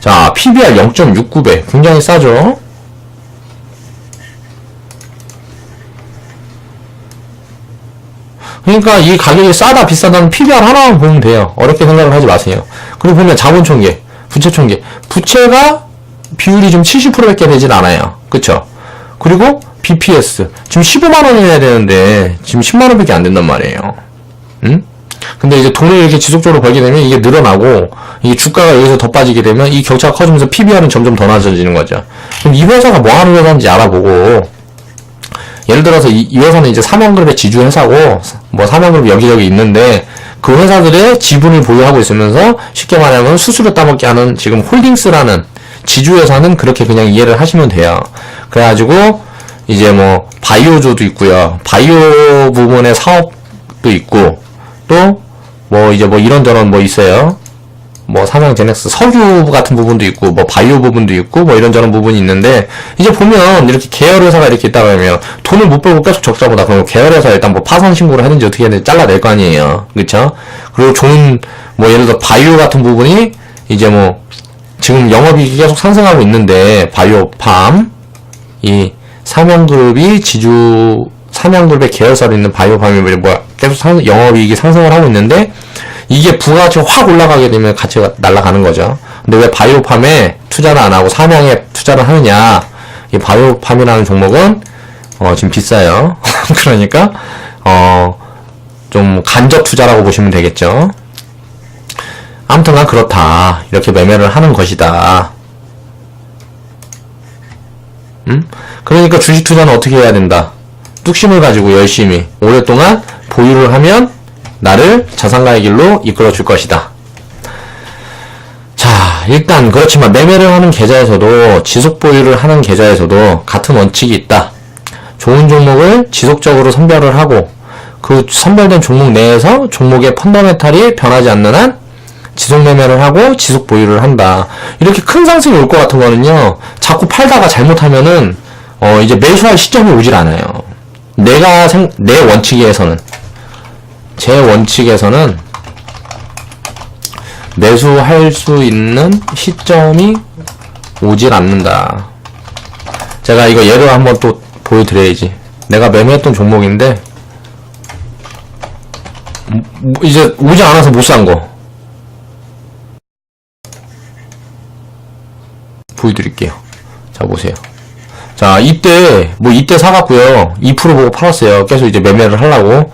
자, PBR 0.69배 굉장히 싸죠? 그러니까 이 가격이 싸다 비싸다는 PBR 하나만 보면 돼요. 어렵게 생각을 하지 마세요. 그리고 보면 자본총계, 부채총계. 부채가 비율이 좀 70%밖에 되진 않아요. 그쵸? 그리고 BPS. 지금 15만원이어야 되는데 지금 10만원밖에 안 된단 말이에요. 응? 근데 이제 돈을 이렇게 지속적으로 벌게 되면 이게 늘어나고 이게 주가가 여기서 더 빠지게 되면 이 격차가 커지면서 PBR은 점점 더 낮아지는 거죠. 그럼 이 회사가 뭐 하는 회사인지 알아보고 예를 들어서 이 회사는 이제 삼양그룹의 지주 회사고 뭐 삼양그룹 여기저기 있는데 그 회사들의 지분을 보유하고 있으면서 쉽게 말하면 수수료 따먹게 하는 지금 홀딩스라는 지주 회사는 그렇게 그냥 이해를 하시면 돼요. 그래가지고 이제 뭐 바이오조도 있고요. 바이오 부분의 사업도 있고 또 뭐 이제 뭐 이런저런 뭐 있어요. 뭐 삼양제넥스 석유 같은 부분도 있고 뭐 바이오 부분도 있고 뭐 이런저런 부분이 있는데 이제 보면 이렇게 계열 회사가 이렇게 있다 그러면 돈을 못 벌고 계속 적자보다 그럼 계열 회사 일단 뭐 파산 신고를 하든지 어떻게 해야 되는지 잘라낼 거 아니에요. 그쵸? 그리고 좋은 뭐 예를 들어 바이오 같은 부분이 이제 뭐 지금 영업이익이 계속 상승하고 있는데 바이오팜 이 삼양그룹이 지주 삼양그룹의 계열사로 있는 바이오팜이 뭐야 계속 영업이익이 상승을 하고 있는데 이게 부가가치가 확 올라가게 되면 가치가 날아가는 거죠. 근데 왜 바이오팜에 투자를 안 하고 삼양에 투자를 하느냐? 이 바이오팜이라는 종목은 지금 비싸요. 그러니까 좀 간접 투자라고 보시면 되겠죠. 아무튼간 그렇다. 이렇게 매매를 하는 것이다. 그러니까 주식 투자는 어떻게 해야 된다? 뚝심을 가지고 열심히 오랫동안 보유를 하면 나를 자산가의 길로 이끌어 줄 것이다. 자, 일단 그렇지만 매매를 하는 계좌에서도 지속 보유를 하는 계좌에서도 같은 원칙이 있다. 좋은 종목을 지속적으로 선별을 하고 그 선별된 종목 내에서 종목의 펀더멘탈이 변하지 않는 한 지속 매매를 하고 지속 보유를 한다. 이렇게 큰 상승이 올 것 같은 거는요. 자꾸 팔다가 잘못하면은 이제 매수할 시점이 오질 않아요. 내 원칙에서는 제 원칙에서는 매수할 수 있는 시점이 오질 않는다. 제가 이거 예로 한번 또 보여드려야지. 내가 매매했던 종목인데 이제 오지 않아서 못 산 거 보여드릴게요. 자, 보세요. 자, 이때 사갖고요. 2% 보고 팔았어요. 계속 이제 매매를 하려고.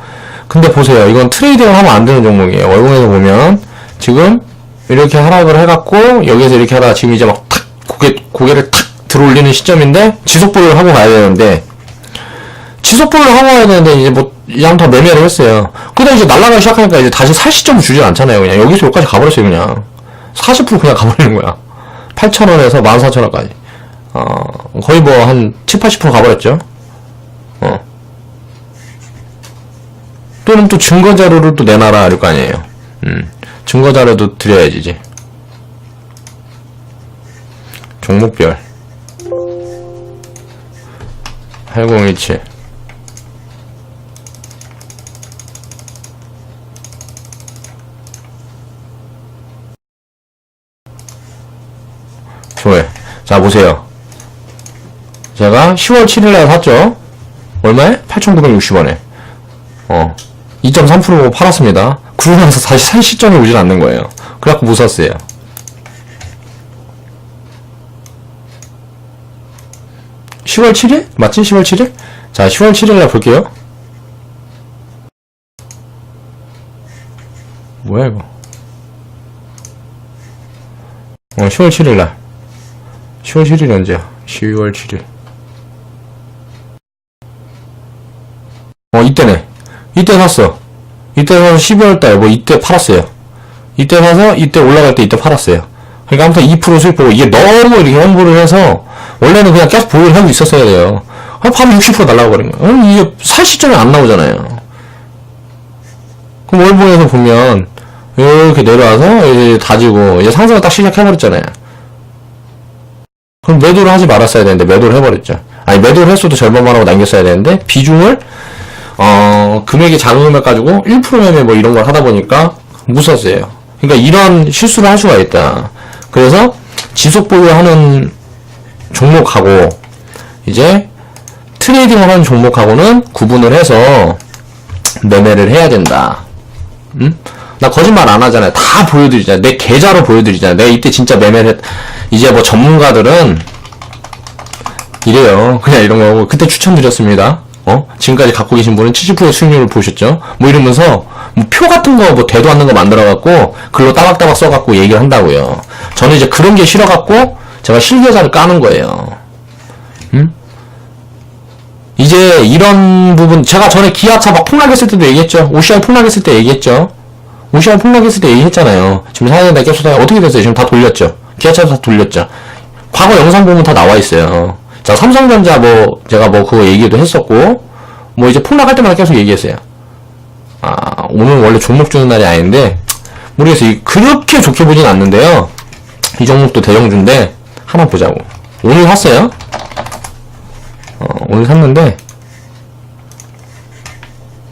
근데 보세요. 이건 트레이딩을 하면 안 되는 종목이에요. 월봉에서 보면 지금 이렇게 하락을 해갖고 여기에서 이렇게 하다가 지금 이제 막 탁 고개를 탁 들어올리는 시점인데 지속 보유를 하고 가야 되는데 지속 보유를 하고 가야 되는데 이제 뭐 그냥 다 매매를 했어요. 그러다 이제 날아가기 시작하니까 이제 다시 살 시점을 주지 않잖아요. 그냥 여기서 여기까지 가버렸어요. 그냥 40% 그냥 가버리는 거야. 8,000원에서 14,000원까지. 거의 뭐 한 7, 80% 가버렸죠. 또는 또 증거자료를 또 내놔라 할 거 아니에요. 증거자료도 드려야지 이제. 종목별 8017 좋아요. 자, 보세요. 10월 7일날 샀죠. 얼마에? 8,960원에 2.3% 팔았습니다. 그러고 나서 다시 살 시점이 오질 않는 거예요. 그래갖고 못 샀어요. (10월 7일) 맞지? 10월 7일? 자, 10월 7일날 볼게요. 뭐야 이거? 10월 7일날 10월 7일이 언제야? 10월 7일 이때네. 이때 샀어. 이때 사서 12월달 이때 팔았어요. 이때 사서 이때 올라갈 때 이때 팔았어요. 그러니까 아무튼 2% 수익 보고, 이게 너무 이렇게 홍보를 해서 원래는 그냥 계속 보유를 하고 있었어야 돼요. 밤에 60% 날라가 버린 거예요. 이게 살 시점이 안 나오잖아요. 그럼 월봉에서 보면 이렇게 내려와서 이제 다지고 이제 상승을 딱 시작해버렸잖아요. 그럼 매도를 하지 말았어야 되는데 매도를 해버렸죠. 아니, 매도를 했어도 절반만 하고 남겼어야 되는데 비중을 금액이 작은 금액 가지고 1% 매매 이런 걸 하다 보니까 못 샀어요. 그러니까 이런 실수를 할 수가 있다. 그래서 지속 보유하는 종목하고 이제 트레이딩을 하는 종목하고는 구분을 해서 매매를 해야 된다. 나 거짓말 안 하잖아요. 다 보여드리잖아요. 내 계좌로 보여드리잖아요. 내가 이때 진짜 매매를 이제 전문가들은 이래요. 그냥 이런 거고, 그때 추천드렸습니다. 지금까지 갖고 계신 분은 70%의 수익률을 보셨죠? 이러면서 표 같은 거 대도 않는 거 만들어갖고 글로 따박따박 써갖고 얘기를 한다고요. 저는 이제 그런 게 싫어갖고 제가 실계좌를 까는 거예요. 이제 이런 부분, 제가 전에 기아차 폭락했을 때도 얘기했죠. OCR 폭락했을 때 얘기했죠. OCR 폭락했을 때 얘기했잖아요. 지금 사연자 캡소다 어떻게 됐어요? 지금 다 돌렸죠. 기아차도 다 돌렸죠. 과거 영상 보면 다 나와 있어요. 자, 삼성전자 제가 그거 얘기도 했었고, 이제 폭락할 때마다 계속 얘기했어요. 오늘 원래 종목 주는 날이 아닌데, 모르겠어요. 그렇게 좋게 보진 않는데요. 이 종목도 대형주인데, 하나 보자고. 오늘 샀어요. 오늘 샀는데,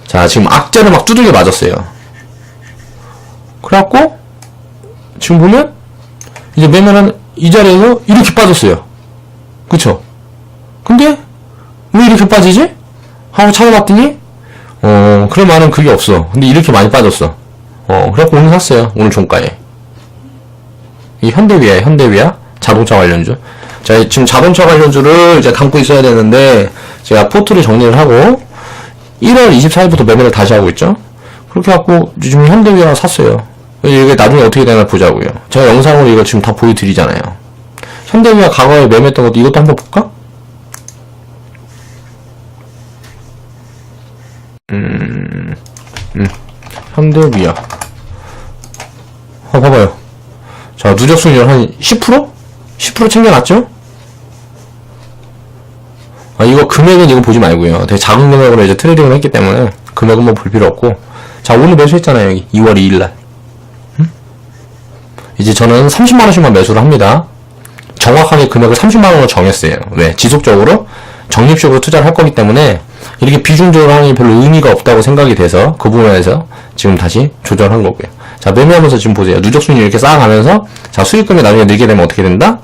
자, 지금 악재를 막 두들겨 맞았어요. 그래갖고, 지금 보면, 이제 매매는 이 자리에서 이렇게 빠졌어요. 그쵸? 근데 왜 이렇게 빠지지? 하고 찾아봤더니 그럴 만한 그게 없어. 근데 이렇게 많이 빠졌어. 그래갖고 오늘 샀어요. 오늘 종가에. 이 현대위아 자동차 관련주. 자, 지금 자동차 관련주를 이제 담고 있어야 되는데 제가 포트를 정리를 하고 1월 24일부터 매매를 다시 하고 있죠. 그렇게 갖고 지금 현대위아 샀어요. 이게 나중에 어떻게 되나 보자고요. 제가 영상으로 이거 지금 다 보여드리잖아요. 현대위아 과거에 매매했던 것도 이것도 한번 볼까? 현대위아. 봐봐요. 자, 누적 수익률 한 10%? 10% 챙겨놨죠? 이거 금액은 이거 보지 말고요. 되게 작은 금액으로 이제 트레이딩을 했기 때문에 금액은 볼 필요 없고. 자, 오늘 매수했잖아요, 여기. 2월 2일날. 이제 저는 30만원씩만 매수를 합니다. 정확하게 금액을 30만원으로 정했어요. 왜? 지속적으로 적립식으로 투자를 할 거기 때문에 이렇게 비중적으로 하는 게 별로 의미가 없다고 생각이 돼서 그 부분에서 지금 다시 조절한 거고요. 자, 매매하면서 지금 보세요. 누적 수익률 이렇게 쌓아가면서, 자, 수익금이 나중에 늘게 되면 어떻게 된다?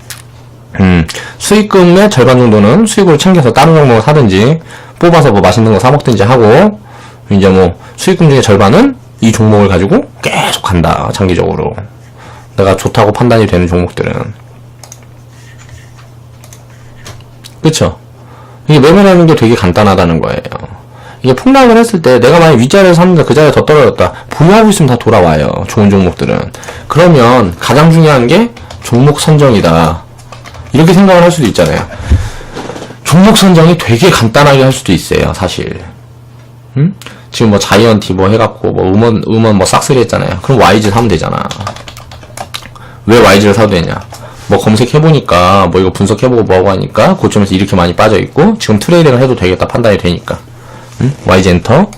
수익금의 절반 정도는 수익으로 챙겨서 다른 종목을 사든지 뽑아서 맛있는 거 사 먹든지 하고, 이제 수익금 중에 절반은 이 종목을 가지고 계속 간다. 장기적으로 내가 좋다고 판단이 되는 종목들은. 그쵸? 이게 매매라는 게 되게 간단하다는 거예요. 이게 폭락을 했을 때 내가 만약 윗자리에서 샀는데 그 자리에 더 떨어졌다. 보유하고 있으면 다 돌아와요. 좋은 종목들은. 그러면 가장 중요한 게 종목 선정이다. 이렇게 생각을 할 수도 있잖아요. 종목 선정이 되게 간단하게 할 수도 있어요. 사실. 지금 자이언티 해갖고 음원 싹쓸이 했잖아요. 그럼 YG 사면 되잖아. 왜 YG를 사도 되냐? 검색해보니까 이거 분석해보고 뭐하고 하니까 고점에서 이렇게 많이 빠져있고 지금 트레이딩을 해도 되겠다 판단이 되니까. YG 엔터.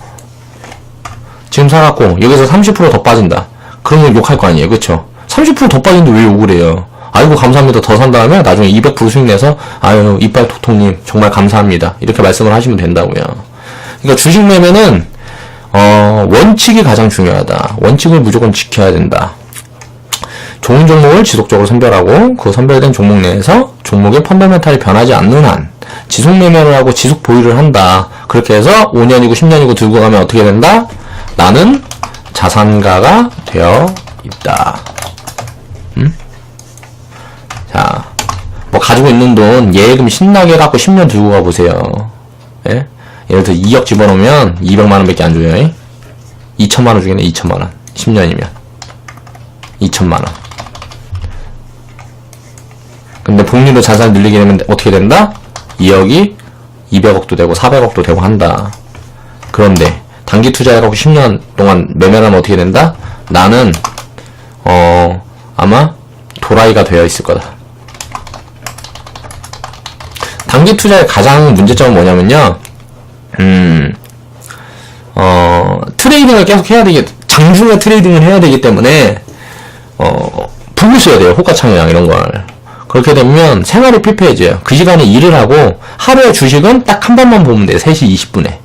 지금 사갖고 여기서 30% 더 빠진다. 그러면 욕할 거 아니에요. 그쵸? 30% 더 빠진데 왜 욕을 해요? 아이고 감사합니다. 더 산 다음에 나중에 200% 수익 내서 아유 이빨 톡톡님 정말 감사합니다. 이렇게 말씀을 하시면 된다고요. 그러니까 주식 매매는 원칙이 가장 중요하다. 원칙을 무조건 지켜야 된다. 좋은 종목을 지속적으로 선별하고 그 선별된 종목 내에서 종목의 펀더멘탈이 변하지 않는 한 지속 매매를 하고 지속 보유를 한다. 그렇게 해서 5년이고 10년이고 들고 가면 어떻게 된다? 나는 자산가가 되어 있다. 자, 뭐 가지고 있는 돈 예금 신나게 갖고 10년 들고 가보세요. 예? 예를 들어 2억 집어넣으면 200만원 밖에 안 줘요. 2천만원 주겠네. 2천만원 10년이면 2천만원. 근데 복리로 자산을 늘리게 되면 어떻게 된다? 2억이 200억도 되고 400억도 되고 한다. 그런데 단기 투자해갖고 10년 동안 매매를 하면 어떻게 된다? 나는 아마 도라이가 되어 있을 거다. 단기 투자의 가장 문제점은 뭐냐면요, 트레이딩을 계속 해야 장중에 트레이딩을 해야 되기 때문에, 북을 써야 돼요. 호가창량 이런 걸. 그렇게 되면 생활이 피폐해져요. 그 시간에 일을 하고, 하루에 주식은 딱 한 번만 보면 돼요. 3시 20분에.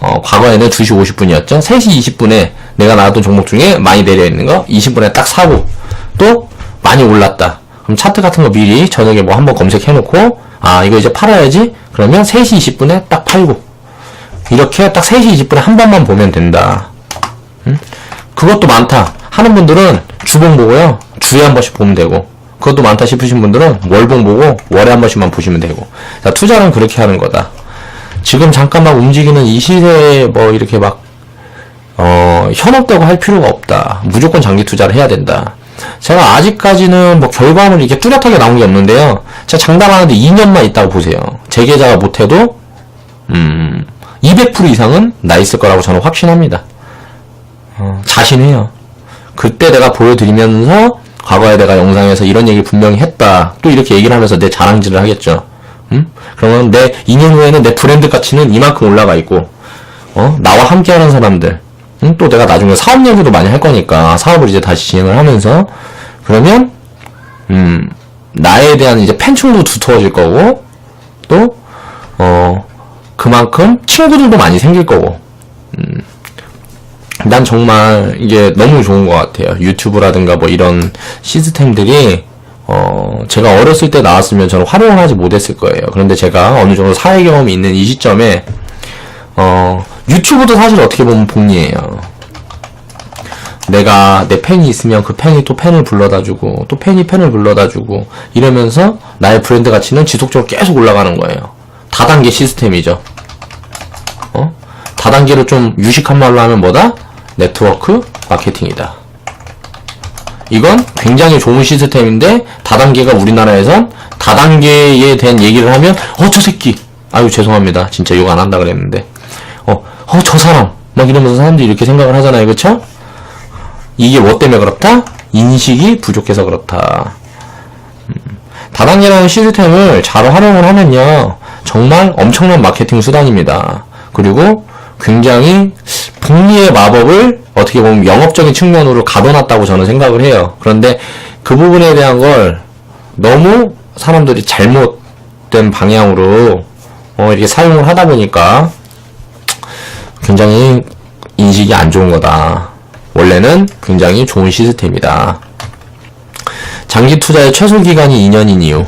과거에는 2시 50분이었죠. 3시 20분에 내가 나왔던 종목 중에 많이 내려있는 거, 20분에 딱 사고, 또, 많이 올랐다. 그럼 차트 같은 거 미리 저녁에 뭐 한번 검색해놓고, 이거 이제 팔아야지? 그러면 3시 20분에 딱 팔고. 이렇게 딱 3시 20분에 한 번만 보면 된다. 그것도 많다 하는 분들은 주봉 보고요. 주에 한 번씩 보면 되고. 그것도 많다 싶으신 분들은 월봉 보고 월에 한 번씩만 보시면 되고. 자, 투자는 그렇게 하는 거다. 지금 잠깐 막 움직이는 이 시세에 뭐 이렇게 막, 현혹되고 할 필요가 없다. 무조건 장기 투자를 해야 된다. 제가 아직까지는 뭐 결과물이 이렇게 뚜렷하게 나온 게 없는데요. 제가 장담하는데 2년만 있다고 보세요. 제 계좌가 못해도 200% 이상은 나 있을 거라고 저는 확신합니다. 자신해요. 그때 내가 보여드리면서 과거에 내가 영상에서 이런 얘기를 분명히 했다. 또 이렇게 얘기를 하면서 내 자랑질을 하겠죠. 그러면 내 2년 후에는 내 브랜드 가치는 이만큼 올라가 있고, 나와 함께 하는 사람들, 또 내가 나중에 사업 얘기도 많이 할 거니까 사업을 이제 다시 진행을 하면서, 그러면 나에 대한 이제 팬층도 두터워질 거고, 또 그만큼 친구들도 많이 생길 거고. 난 정말 이게 너무 좋은 것 같아요. 유튜브라든가 뭐 이런 시스템들이 제가 어렸을 때 나왔으면 저는 활용을 하지 못했을 거예요. 그런데 제가 어느 정도 사회 경험이 있는 이 시점에 유튜브도 사실 어떻게 보면 복리예요. 내가 내 팬이 있으면 그 팬이 또 팬을 불러다주고, 또 팬이 팬을 불러다주고, 이러면서 나의 브랜드 가치는 지속적으로 계속 올라가는 거예요. 다단계 시스템이죠. 다단계로 좀 유식한 말로 하면 뭐다? 네트워크 마케팅이다. 이건 굉장히 좋은 시스템인데, 다단계가 우리나라에선 다단계에 대한 얘기를 하면 저 새끼, 아유 죄송합니다, 진짜 욕 안 한다 그랬는데, 저 사람 막 이러면서 사람들이 이렇게 생각을 하잖아요. 그쵸? 이게 뭐 때문에 그렇다? 인식이 부족해서 그렇다. 다단계라는 시스템을 잘 활용을 하면요, 정말 엄청난 마케팅 수단입니다. 그리고 굉장히 복리의 마법을 어떻게 보면 영업적인 측면으로 가둬놨다고 저는 생각을 해요. 그런데 그 부분에 대한 걸 너무 사람들이 잘못된 방향으로 이렇게 사용을 하다 보니까 굉장히 인식이 안 좋은 거다. 원래는 굉장히 좋은 시스템이다. 장기 투자의 최소 기간이 2년인 이유.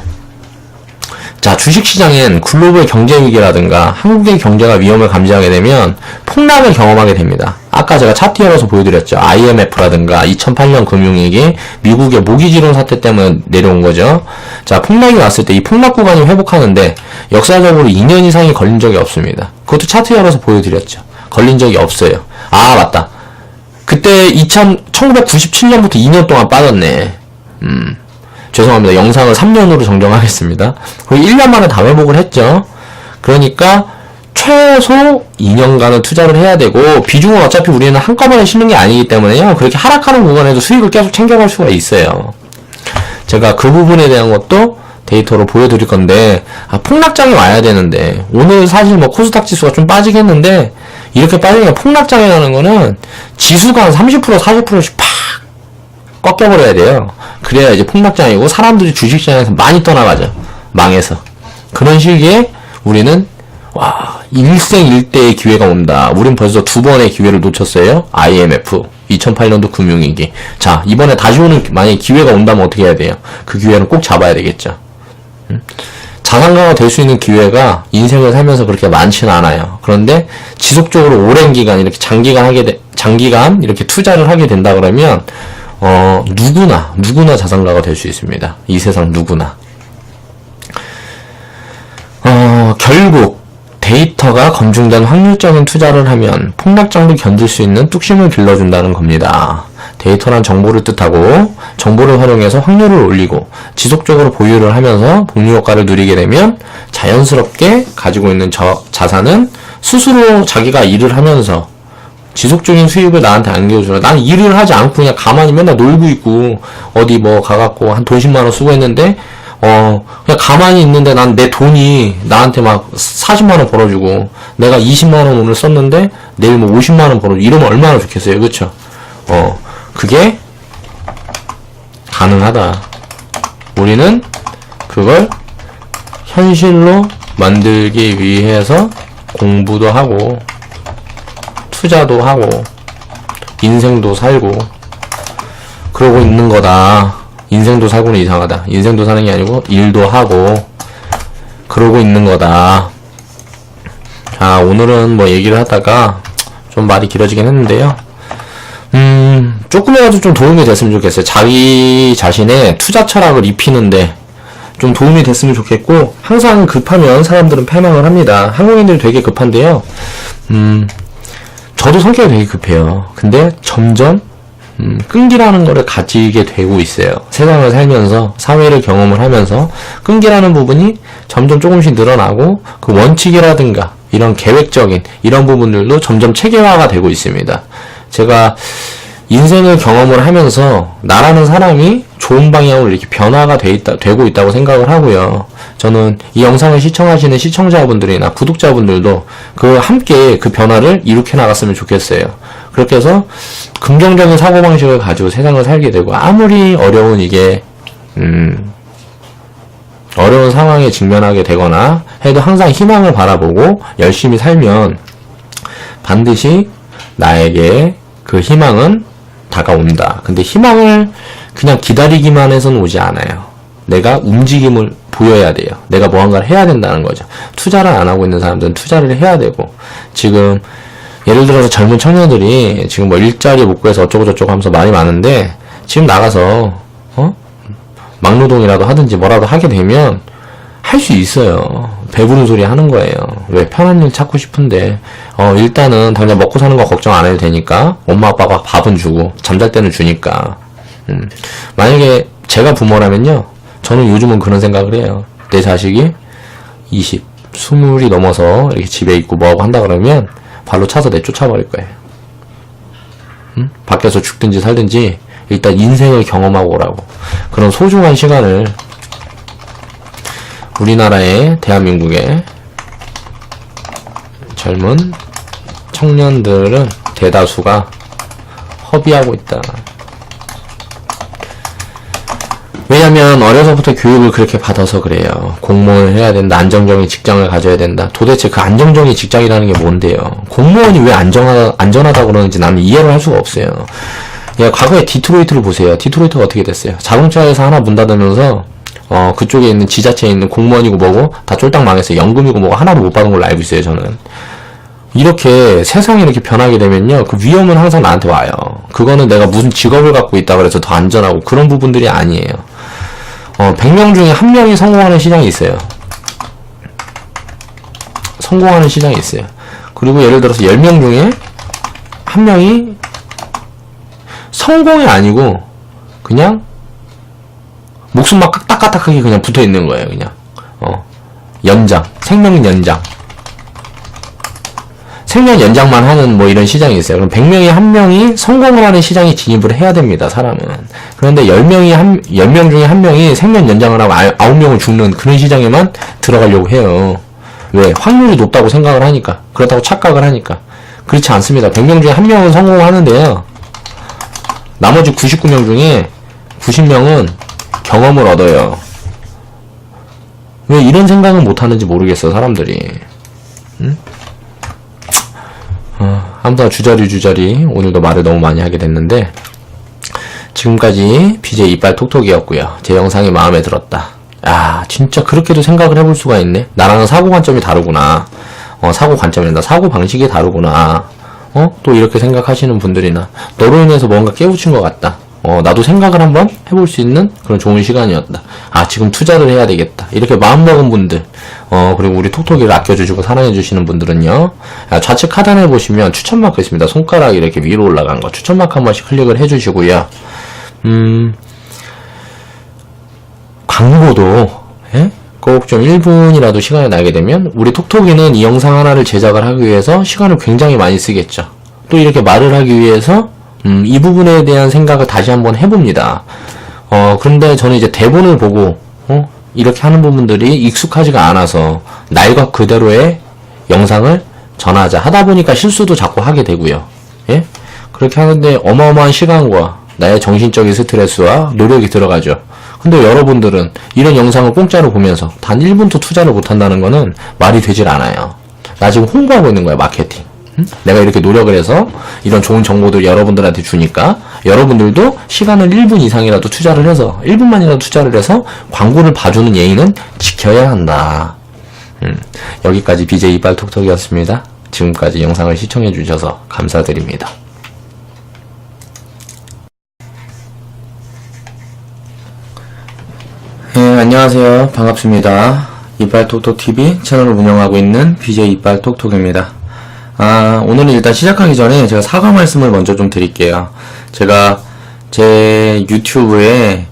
자, 주식시장엔 글로벌 경제위기라든가 한국의 경제가 위험을 감지하게 되면 폭락을 경험하게 됩니다. 아까 제가 차트 열어서 보여드렸죠. IMF라든가 2008년 금융위기, 미국의 모기지론 사태 때문에 내려온 거죠. 자, 폭락이 왔을 때 이 폭락 구간이 회복하는데 역사적으로 2년 이상이 걸린 적이 없습니다. 그것도 차트 열어서 보여드렸죠. 걸린 적이 없어요. 맞다. 그때 1997년부터 2년 동안 빠졌네. 죄송합니다. 영상을 3년으로 정정하겠습니다. 거의 1년 만에 다 회복을 했죠. 그러니까 최소 2년간은 투자를 해야 되고, 비중은 어차피 우리는 한꺼번에 실는 게 아니기 때문에요, 그렇게 하락하는 구간에도 수익을 계속 챙겨갈 수가 있어요. 제가 그 부분에 대한 것도 데이터로 보여드릴 건데, 폭락장이 와야 되는데, 오늘 사실 뭐 코스닥 지수가 좀 빠지겠는데, 이렇게 빠지니까 폭락장이 나는 거는 지수가 한 30%, 40%씩 팍 꺾여버려야 돼요. 그래야 이제 폭락장이고, 사람들이 주식시장에서 많이 떠나가죠. 망해서. 그런 시기에 우리는 일생일대의 기회가 온다. 우린 벌써 2번의 기회를 놓쳤어요. IMF, 2008년도 금융위기. 자, 이번에 다시 오는 만약에 기회가 온다면 어떻게 해야 돼요? 그 기회는 꼭 잡아야 되겠죠. 자산가가 될 수 있는 기회가 인생을 살면서 그렇게 많지는 않아요. 그런데 지속적으로 오랜 기간 이렇게 장기간 이렇게 투자를 하게 된다 그러면 누구나 자산가가 될 수 있습니다. 이 세상 누구나. 결국 데이터가 검증된 확률적인 투자를 하면 폭락장도 견딜 수 있는 뚝심을 길러준다는 겁니다. 데이터란 정보를 뜻하고 정보를 활용해서 확률을 올리고 지속적으로 보유를 하면서 복리 효과를 누리게 되면 자연스럽게 가지고 있는 자산은 스스로 자기가 일을 하면서 지속적인 수입을 나한테 안겨줘요. 난 일을 하지 않고 그냥 가만히 맨날 놀고 있고 어디 뭐 가갖고 한 돈 10만원 쓰고 했는데 그냥 가만히 있는데 난 내 돈이 나한테 막 40만원 벌어주고 내가 20만원 오늘 썼는데 내일 뭐 50만원 벌어주고 이러면 얼마나 좋겠어요. 그쵸? 그게 가능하다. 우리는 그걸 현실로 만들기 위해서 공부도 하고 투자도 하고 인생도 살고 그러고 있는 거다. 인생도 살고는 이상하다. 인생도 사는 게 아니고 일도 하고 그러고 있는 거다. 자, 오늘은 뭐 얘기를 하다가 좀 말이 길어지긴 했는데요. 조금이라도 좀 도움이 됐으면 좋겠어요. 자기 자신의 투자 철학을 입히는데 좀 도움이 됐으면 좋겠고, 항상 급하면 사람들은 패망을 합니다. 한국인들이 되게 급한데요. 저도 성격이 되게 급해요. 근데 점점 끈기라는 거를 가지게 되고 있어요. 세상을 살면서 사회를 경험을 하면서 끈기라는 부분이 점점 조금씩 늘어나고 그 원칙이라든가 이런 계획적인 이런 부분들도 점점 체계화가 되고 있습니다. 제가 인생을 경험을 하면서 나라는 사람이 좋은 방향으로 이렇게 변화가 되고 있다고 생각을 하고요. 저는 이 영상을 시청하시는 시청자분들이나 구독자분들도 함께 그 변화를 이룩해 나갔으면 좋겠어요. 그렇게 해서 긍정적인 사고방식을 가지고 세상을 살게 되고, 아무리 어려운 어려운 상황에 직면하게 되거나 해도 항상 희망을 바라보고 열심히 살면 반드시 나에게 그 희망은 다가온다. 근데 희망을 그냥 기다리기만 해서는 오지 않아요. 내가 움직임을 보여야 돼요. 내가 무언가를 해야 된다는 거죠. 투자를 안 하고 있는 사람들은 투자를 해야 되고, 지금 예를 들어서 젊은 청년들이 지금 뭐 일자리 못 구해서 어쩌고저쩌고 하면서 말이 많은데, 지금 나가서 막노동이라도 하든지 뭐라도 하게 되면 할 수 있어요. 배부른 소리 하는 거예요. 왜? 편한 일 찾고 싶은데 일단은 당장 먹고 사는 거 걱정 안 해도 되니까 엄마 아빠가 밥은 주고 잠잘 때는 주니까. 만약에 제가 부모라면요, 저는 요즘은 그런 생각을 해요. 내 자식이 20이 넘어서 이렇게 집에 있고 뭐하고 한다 그러면 발로 차서 내쫓아버릴 거예요. 밖에서 죽든지 살든지 일단 인생을 경험하고 오라고. 그런 소중한 시간을 우리나라의 대한민국의 젊은 청년들은 대다수가 허비하고 있다. 왜냐면 어려서부터 교육을 그렇게 받아서 그래요. 공무원을 해야 된다. 안정적인 직장을 가져야 된다. 도대체 그 안정적인 직장이라는 게 뭔데요? 공무원이 왜 안전하다고 그러는지 나는 이해를 할 수가 없어요. 야, 과거에 디트로이트를 보세요. 디트로이트가 어떻게 됐어요? 자동차 회사 하나 문 닫으면서 그쪽에 있는 지자체에 있는 공무원이고 뭐고 다 쫄딱 망했어요. 연금이고 뭐고 하나도 못 받은 걸로 알고 있어요, 저는. 이렇게 세상이 이렇게 변하게 되면요, 그 위험은 항상 나한테 와요. 그거는 내가 무슨 직업을 갖고 있다 그래서 더 안전하고 그런 부분들이 아니에요. 100명 중에 1명이 성공하는 시장이 있어요. 성공하는 시장이 있어요. 그리고 예를 들어서 10명 중에 1명이 성공이 아니고 그냥 목숨 막 까딱까딱하게 그냥 붙어 있는 거예요. 그냥 생명 연장만 하는 뭐 이런 시장이 있어요. 그럼 100명에 1명이 성공을 하는 시장에 진입을 해야 됩니다, 사람은. 그런데 10명 중에 1명이 생명 연장을 하고 9명은 죽는 그런 시장에만 들어가려고 해요. 왜? 확률이 높다고 생각을 하니까. 그렇다고 착각을 하니까. 그렇지 않습니다. 100명 중에 1명은 성공을 하는데요, 나머지 99명 중에 90명은 경험을 얻어요. 왜 이런 생각은 못하는지 모르겠어, 사람들이. 응? 아무튼 주저리 오늘도 말을 너무 많이 하게 됐는데, 지금까지 BJ 이빨 톡톡이었고요. 제 영상이 마음에 들었다, 야, 진짜 그렇게도 생각을 해볼 수가 있네. 나랑은 사고 관점이 다르구나. 사고 관점이란다. 사고 방식이 다르구나. 또 이렇게 생각하시는 분들이나, 너로 인해서 뭔가 깨우친 것 같다. 나도 생각을 한번 해볼 수 있는 그런 좋은 시간이었다. 아, 지금 투자를 해야 되겠다. 이렇게 마음먹은 분들, 그리고 우리 톡톡이를 아껴주시고 사랑해주시는 분들은요, 좌측 하단에 보시면 추천마크 있습니다. 손가락이 이렇게 위로 올라간 거. 추천마크 한 번씩 클릭을 해주시고요. 광고도, 꼭 좀 1분이라도 시간이 나게 되면, 우리 톡톡이는 이 영상 하나를 제작을 하기 위해서 시간을 굉장히 많이 쓰겠죠. 또 이렇게 말을 하기 위해서, 이 부분에 대한 생각을 다시 한번 해봅니다. 그런데 저는 이제 대본을 보고, 이렇게 하는 부분들이 익숙하지가 않아서, 날 것 그대로의 영상을 전하자 하다 보니까 실수도 자꾸 하게 되고요. 예? 그렇게 하는데 어마어마한 시간과 나의 정신적인 스트레스와 노력이 들어가죠. 근데 여러분들은 이런 영상을 공짜로 보면서 단 1분도 투자를 못한다는 거는 말이 되질 않아요. 나 지금 홍보하고 있는 거야, 마케팅. 내가 이렇게 노력을 해서 이런 좋은 정보들 여러분들한테 주니까 여러분들도 시간을 1분 이상이라도 투자를 해서 1분만이라도 투자를 해서 광고를 봐주는 예의는 지켜야 한다. 여기까지 BJ 이빨 톡톡이었습니다. 지금까지 영상을 시청해 주셔서 감사드립니다. 네, 안녕하세요. 반갑습니다. 이빨톡톡TV 채널을 운영하고 있는 BJ 이빨톡톡입니다. 오늘은 일단 시작하기 전에 제가 사과 말씀을 먼저 좀 드릴게요. 제가 제 유튜브에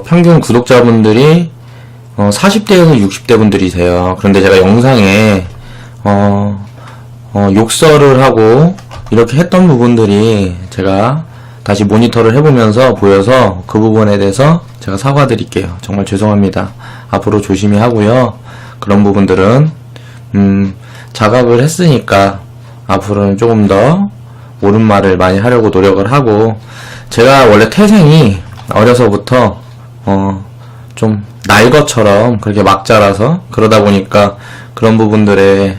평균 구독자분들이 40대에서 60대 분들이세요. 그런데 제가 영상에 욕설을 하고 이렇게 했던 부분들이 제가 다시 모니터를 해보면서 보여서 그 부분에 대해서 제가 사과드릴게요. 정말 죄송합니다. 앞으로 조심히 하고요. 그런 부분들은 자각을 했으니까 앞으로는 조금 더 옳은 말을 많이 하려고 노력을 하고, 제가 원래 태생이 어려서부터 좀 날 것처럼 그렇게 막 자라서 그러다 보니까 그런 부분들에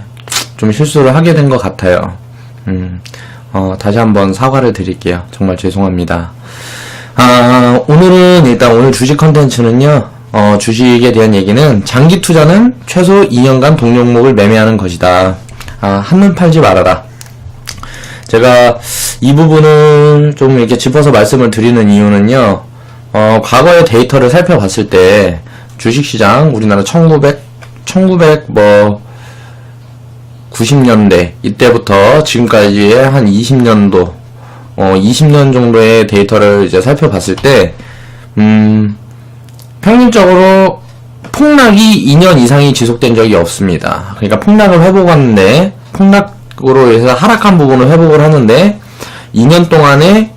좀 실수를 하게 된 것 같아요. 다시 한번 사과를 드릴게요. 정말 죄송합니다. 오늘은 일단 오늘 주식 컨텐츠는요, 주식에 대한 얘기는 장기 투자는 최소 2년간 동종목을 매매하는 것이다. 한눈 팔지 말아라. 제가 이 부분을 좀 이렇게 짚어서 말씀을 드리는 이유는요, 과거의 데이터를 살펴봤을 때 주식시장 우리나라 1990년대 이때부터 지금까지의 한 20년도 20년 정도의 데이터를 이제 살펴봤을 때 평균적으로 폭락이 2년 이상이 지속된 적이 없습니다. 그러니까 폭락을 회복하는데, 폭락으로 해서 하락한 부분을 회복을 하는데 2년 동안에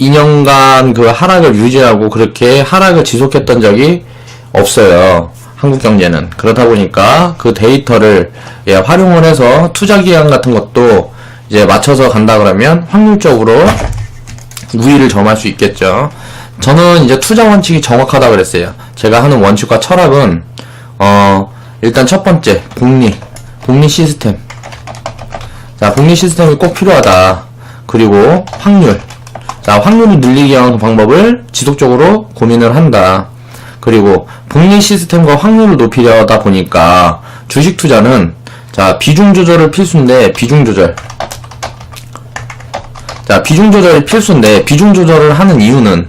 2년간 그 하락을 유지하고 그렇게 하락을 지속했던 적이 없어요. 한국 경제는. 그렇다 보니까 그 데이터를 활용을 해서 투자 기간 같은 것도 이제 맞춰서 간다 그러면 확률적으로 우위를 점할 수 있겠죠. 저는 이제 투자 원칙이 정확하다 그랬어요. 제가 하는 원칙과 철학은 일단 첫 번째 복리 시스템. 자, 복리 시스템이 꼭 필요하다. 그리고 확률. 자, 확률을 늘리기 위한 방법을 지속적으로 고민을 한다. 그리고 복리 시스템과 확률을 높이려다 보니까 주식 투자는, 자, 비중 조절을 필수인데, 비중 조절. 자, 비중 조절이 필수인데, 비중 조절을 하는 이유는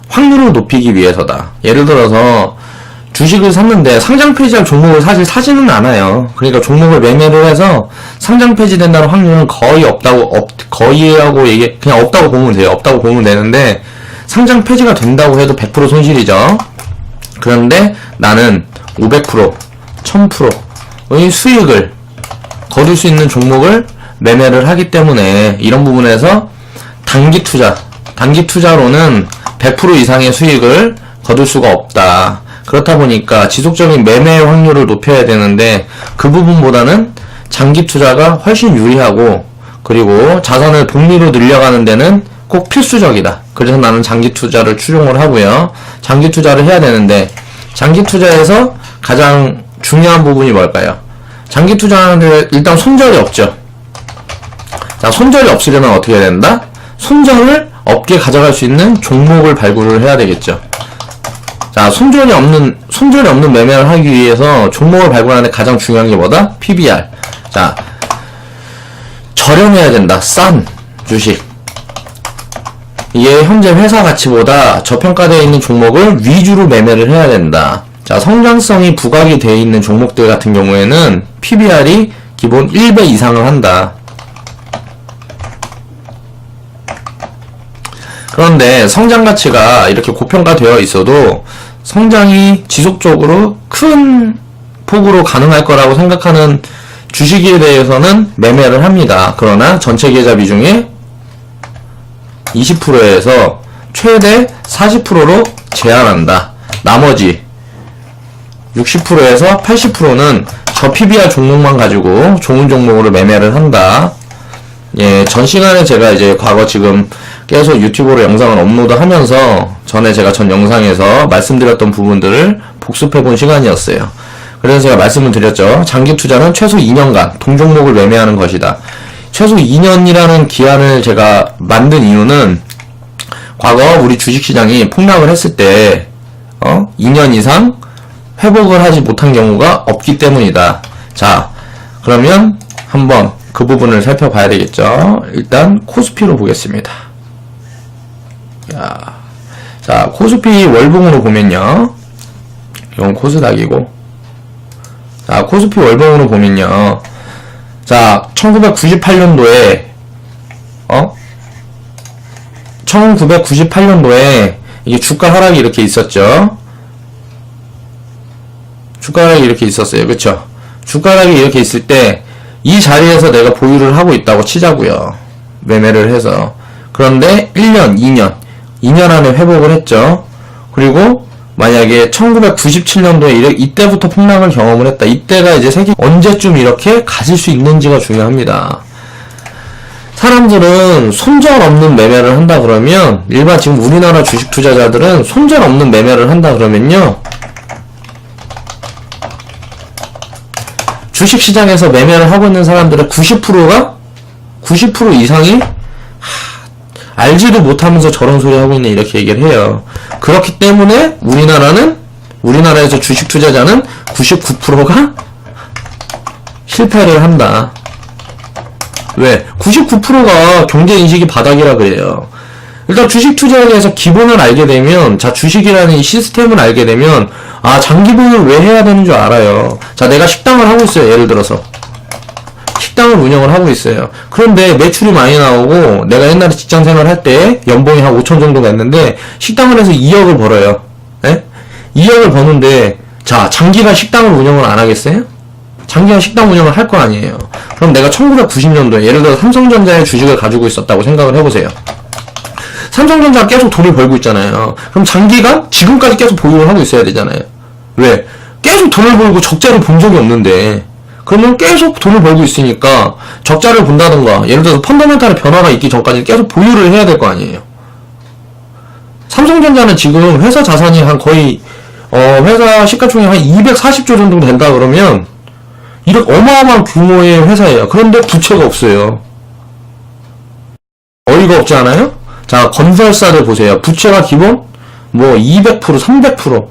확률을 높이기 위해서다. 예를 들어서 주식을 샀는데 상장 폐지할 종목을 사실 사지는 않아요. 그러니까 종목을 매매를 해서 상장 폐지된다는 확률은 거의 거의라고 그냥 없다고 보면 돼요. 없다고 보면 되는데, 상장 폐지가 된다고 해도 100% 손실이죠. 그런데 나는 500%, 1000%의 수익을 거둘 수 있는 종목을 매매를 하기 때문에 이런 부분에서 단기 투자로는 100% 이상의 수익을 거둘 수가 없다. 그렇다 보니까 지속적인 매매 확률을 높여야 되는데 그 부분보다는 장기 투자가 훨씬 유리하고, 그리고 자산을 복리로 늘려가는 데는 꼭 필수적이다. 그래서 나는 장기 투자를 추종을 하고요. 장기 투자를 해야 되는데, 장기 투자에서 가장 중요한 부분이 뭘까요? 장기 투자하는데 일단 손절이 없죠. 자, 손절이 없으려면 어떻게 해야 된다? 손절을 없게 가져갈 수 있는 종목을 발굴을 해야 되겠죠. 자, 손절이 없는 매매를 하기 위해서 종목을 발굴하는 데 가장 중요한 게 뭐다? PBR. 자, 저렴해야 된다. 싼 주식. 이게 현재 회사 가치보다 저평가되어 있는 종목을 위주로 매매를 해야 된다. 자, 성장성이 부각이 되어 있는 종목들 같은 경우에는 PBR이 기본 1배 이상을 한다. 그런데 성장 가치가 이렇게 고평가되어 있어도 성장이 지속적으로 큰 폭으로 가능할 거라고 생각하는 주식에 대해서는 매매를 합니다. 그러나 전체 계좌 비중의 20%에서 최대 40%로 제한한다. 나머지 60%에서 80%는 저 PBR 종목만 가지고 좋은 종목으로 매매를 한다. 예, 전 시간에 제가 이제 과거 지금 계속 유튜브로 영상을 업로드하면서 전에 제가 전 영상에서 말씀드렸던 부분들을 복습해본 시간이었어요. 그래서 제가 말씀을 드렸죠. 장기 투자는 최소 2년간 동종목을 매매하는 것이다. 최소 2년이라는 기한을 제가 만든 이유는 과거 우리 주식시장이 폭락을 했을 때 2년 이상 회복을 하지 못한 경우가 없기 때문이다. 자, 그러면 한번 그 부분을 살펴봐야 되겠죠. 일단 코스피로 보겠습니다. 자, 코스피 월봉으로 보면요. 이건 코스닥이고. 자, 코스피 월봉으로 보면요. 자, 1998년도에 1998년도에 이게 주가 하락이 이렇게 있었죠. 주가 하락이 이렇게 있었어요. 그쵸? 주가 하락이 이렇게 있을 때 이 자리에서 내가 보유를 하고 있다고 치자고요. 매매를 해서. 그런데 1년, 2년 안에 회복을 했죠. 그리고 만약에 1997년도에 이때부터 폭락을 경험을 했다. 이때가 이제 세계 언제쯤 이렇게 가질 수 있는지가 중요합니다. 사람들은 손절 없는 매매를 한다 그러면, 일반 지금 우리나라 주식 투자자들은 손절 없는 매매를 한다 그러면요, 주식시장에서 매매를 하고 있는 사람들의 90% 이상이 알지도 못하면서 저런 소리 하고 있네, 이렇게 얘기를 해요. 그렇기 때문에 우리나라에서 주식 투자자는 99%가 실패를 한다. 왜? 99%가 경제인식이 바닥이라 그래요. 일단 주식 투자에 대해서 기본을 알게 되면, 자, 주식이라는 이 시스템을 알게 되면, 아, 장기 보유를 왜 해야 되는 줄 알아요. 자, 내가 식당을 하고 있어요. 예를 들어서. 식당을 운영을 하고 있어요. 그런데 매출이 많이 나오고, 내가 옛날에 직장 생활 할 때 연봉이 한 5천 정도가 있는데, 식당을 해서 2억을 벌어요. 예? 2억을 버는데, 자, 장기간 식당을 운영을 안 하겠어요? 장기간 식당 운영을 할 거 아니에요. 그럼 내가 1990년도에, 예를 들어 삼성전자의 주식을 가지고 있었다고 생각을 해보세요. 삼성전자가 계속 돈을 벌고 있잖아요. 그럼 장기간 지금까지 계속 보유를 하고 있어야 되잖아요. 왜? 계속 돈을 벌고 적자를 본 적이 없는데, 그러면 계속 돈을 벌고 있으니까 적자를 본다던가, 예를 들어서 펀더멘탈의 변화가 있기 전까지 계속 보유를 해야 될 거 아니에요. 삼성전자는 지금 회사 자산이 한 거의 회사 시가총액 한 240조 정도 된다 그러면 이렇게 어마어마한 규모의 회사예요. 그런데 부채가 없어요. 어이가 없지 않아요? 자, 건설사를 보세요. 부채가 기본 200%, 300%.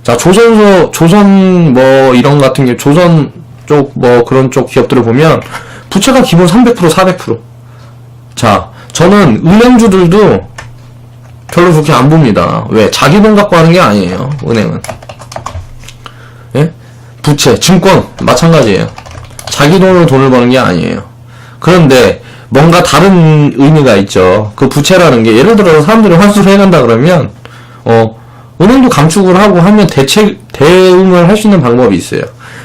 자, 조선 이런 같은 게, 조선 쪽 그런 쪽 기업들을 보면 부채가 기본 300%, 400%. 자, 저는 은행주들도 별로 좋게 안 봅니다. 왜? 자기 돈 갖고 하는 게 아니에요. 은행은. 예? 부채, 증권 마찬가지예요. 자기 돈으로 돈을 버는 게 아니에요. 그런데 뭔가 다른 의미가 있죠. 그 부채라는 게, 예를 들어서 사람들이 환수를 해간다 그러면 은행도 감축을 하고 하면 대응을 할 수 있는 방법이 있어요.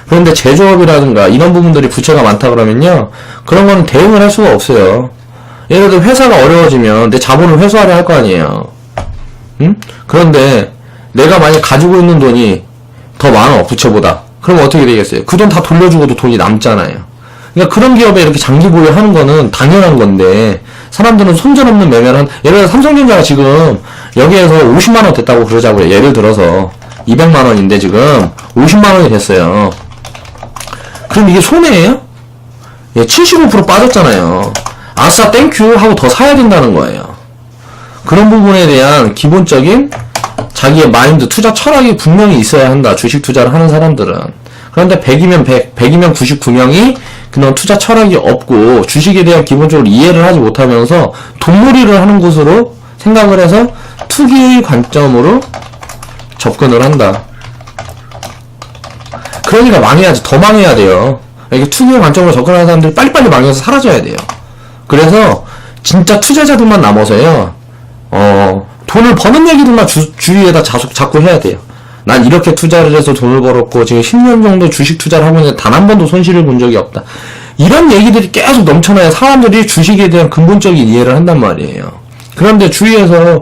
그런데 제조업이라든가 이런 부분들이 부채가 많다 그러면요, 그런 거는 대응을 할 수가 없어요. 예를 들어 회사가 어려워지면 내 자본을 회수하려 할 거 아니에요. 응? 그런데 내가 만약 가지고 있는 돈이 더 많아, 부채보다. 그럼 어떻게 되겠어요? 그 돈 다 돌려주고도 돈이 남잖아요. 그러니까 그런 기업에 이렇게 장기 보유하는 거는 당연한 건데, 사람들은 손절 없는 매매를 예를 들어 삼성전자가 지금 여기에서 50만원 됐다고 그러자고요. 예를 들어서 200만원인데 지금 50만원이 됐어요. 그럼 이게 손해예요? 예, 75% 빠졌잖아요. 아싸 땡큐 하고 더 사야 된다는 거예요. 그런 부분에 대한 기본적인 자기의 마인드, 투자 철학이 분명히 있어야 한다. 주식 투자를 하는 사람들은. 그런데 100이면 100, 100이면 99명이 그런 투자 철학이 없고 주식에 대한 기본적으로 이해를 하지 못하면서 돈벌이를 하는 곳으로 생각을 해서 투기의 관점으로 접근을 한다. 그러니까 망해야지. 더 망해야 돼요. 이게 투기의 관점으로 접근하는 사람들이 빨리빨리 망해서 사라져야 돼요. 그래서 진짜 투자자들만 남아서요. 돈을 버는 얘기들만 주위에다 자꾸 해야 돼요. 난 이렇게 투자를 해서 돈을 벌었고 지금 10년 정도 주식 투자를 하고 있는데 단 한 번도 손실을 본 적이 없다. 이런 얘기들이 계속 넘쳐나야 사람들이 주식에 대한 근본적인 이해를 한단 말이에요. 그런데 주위에서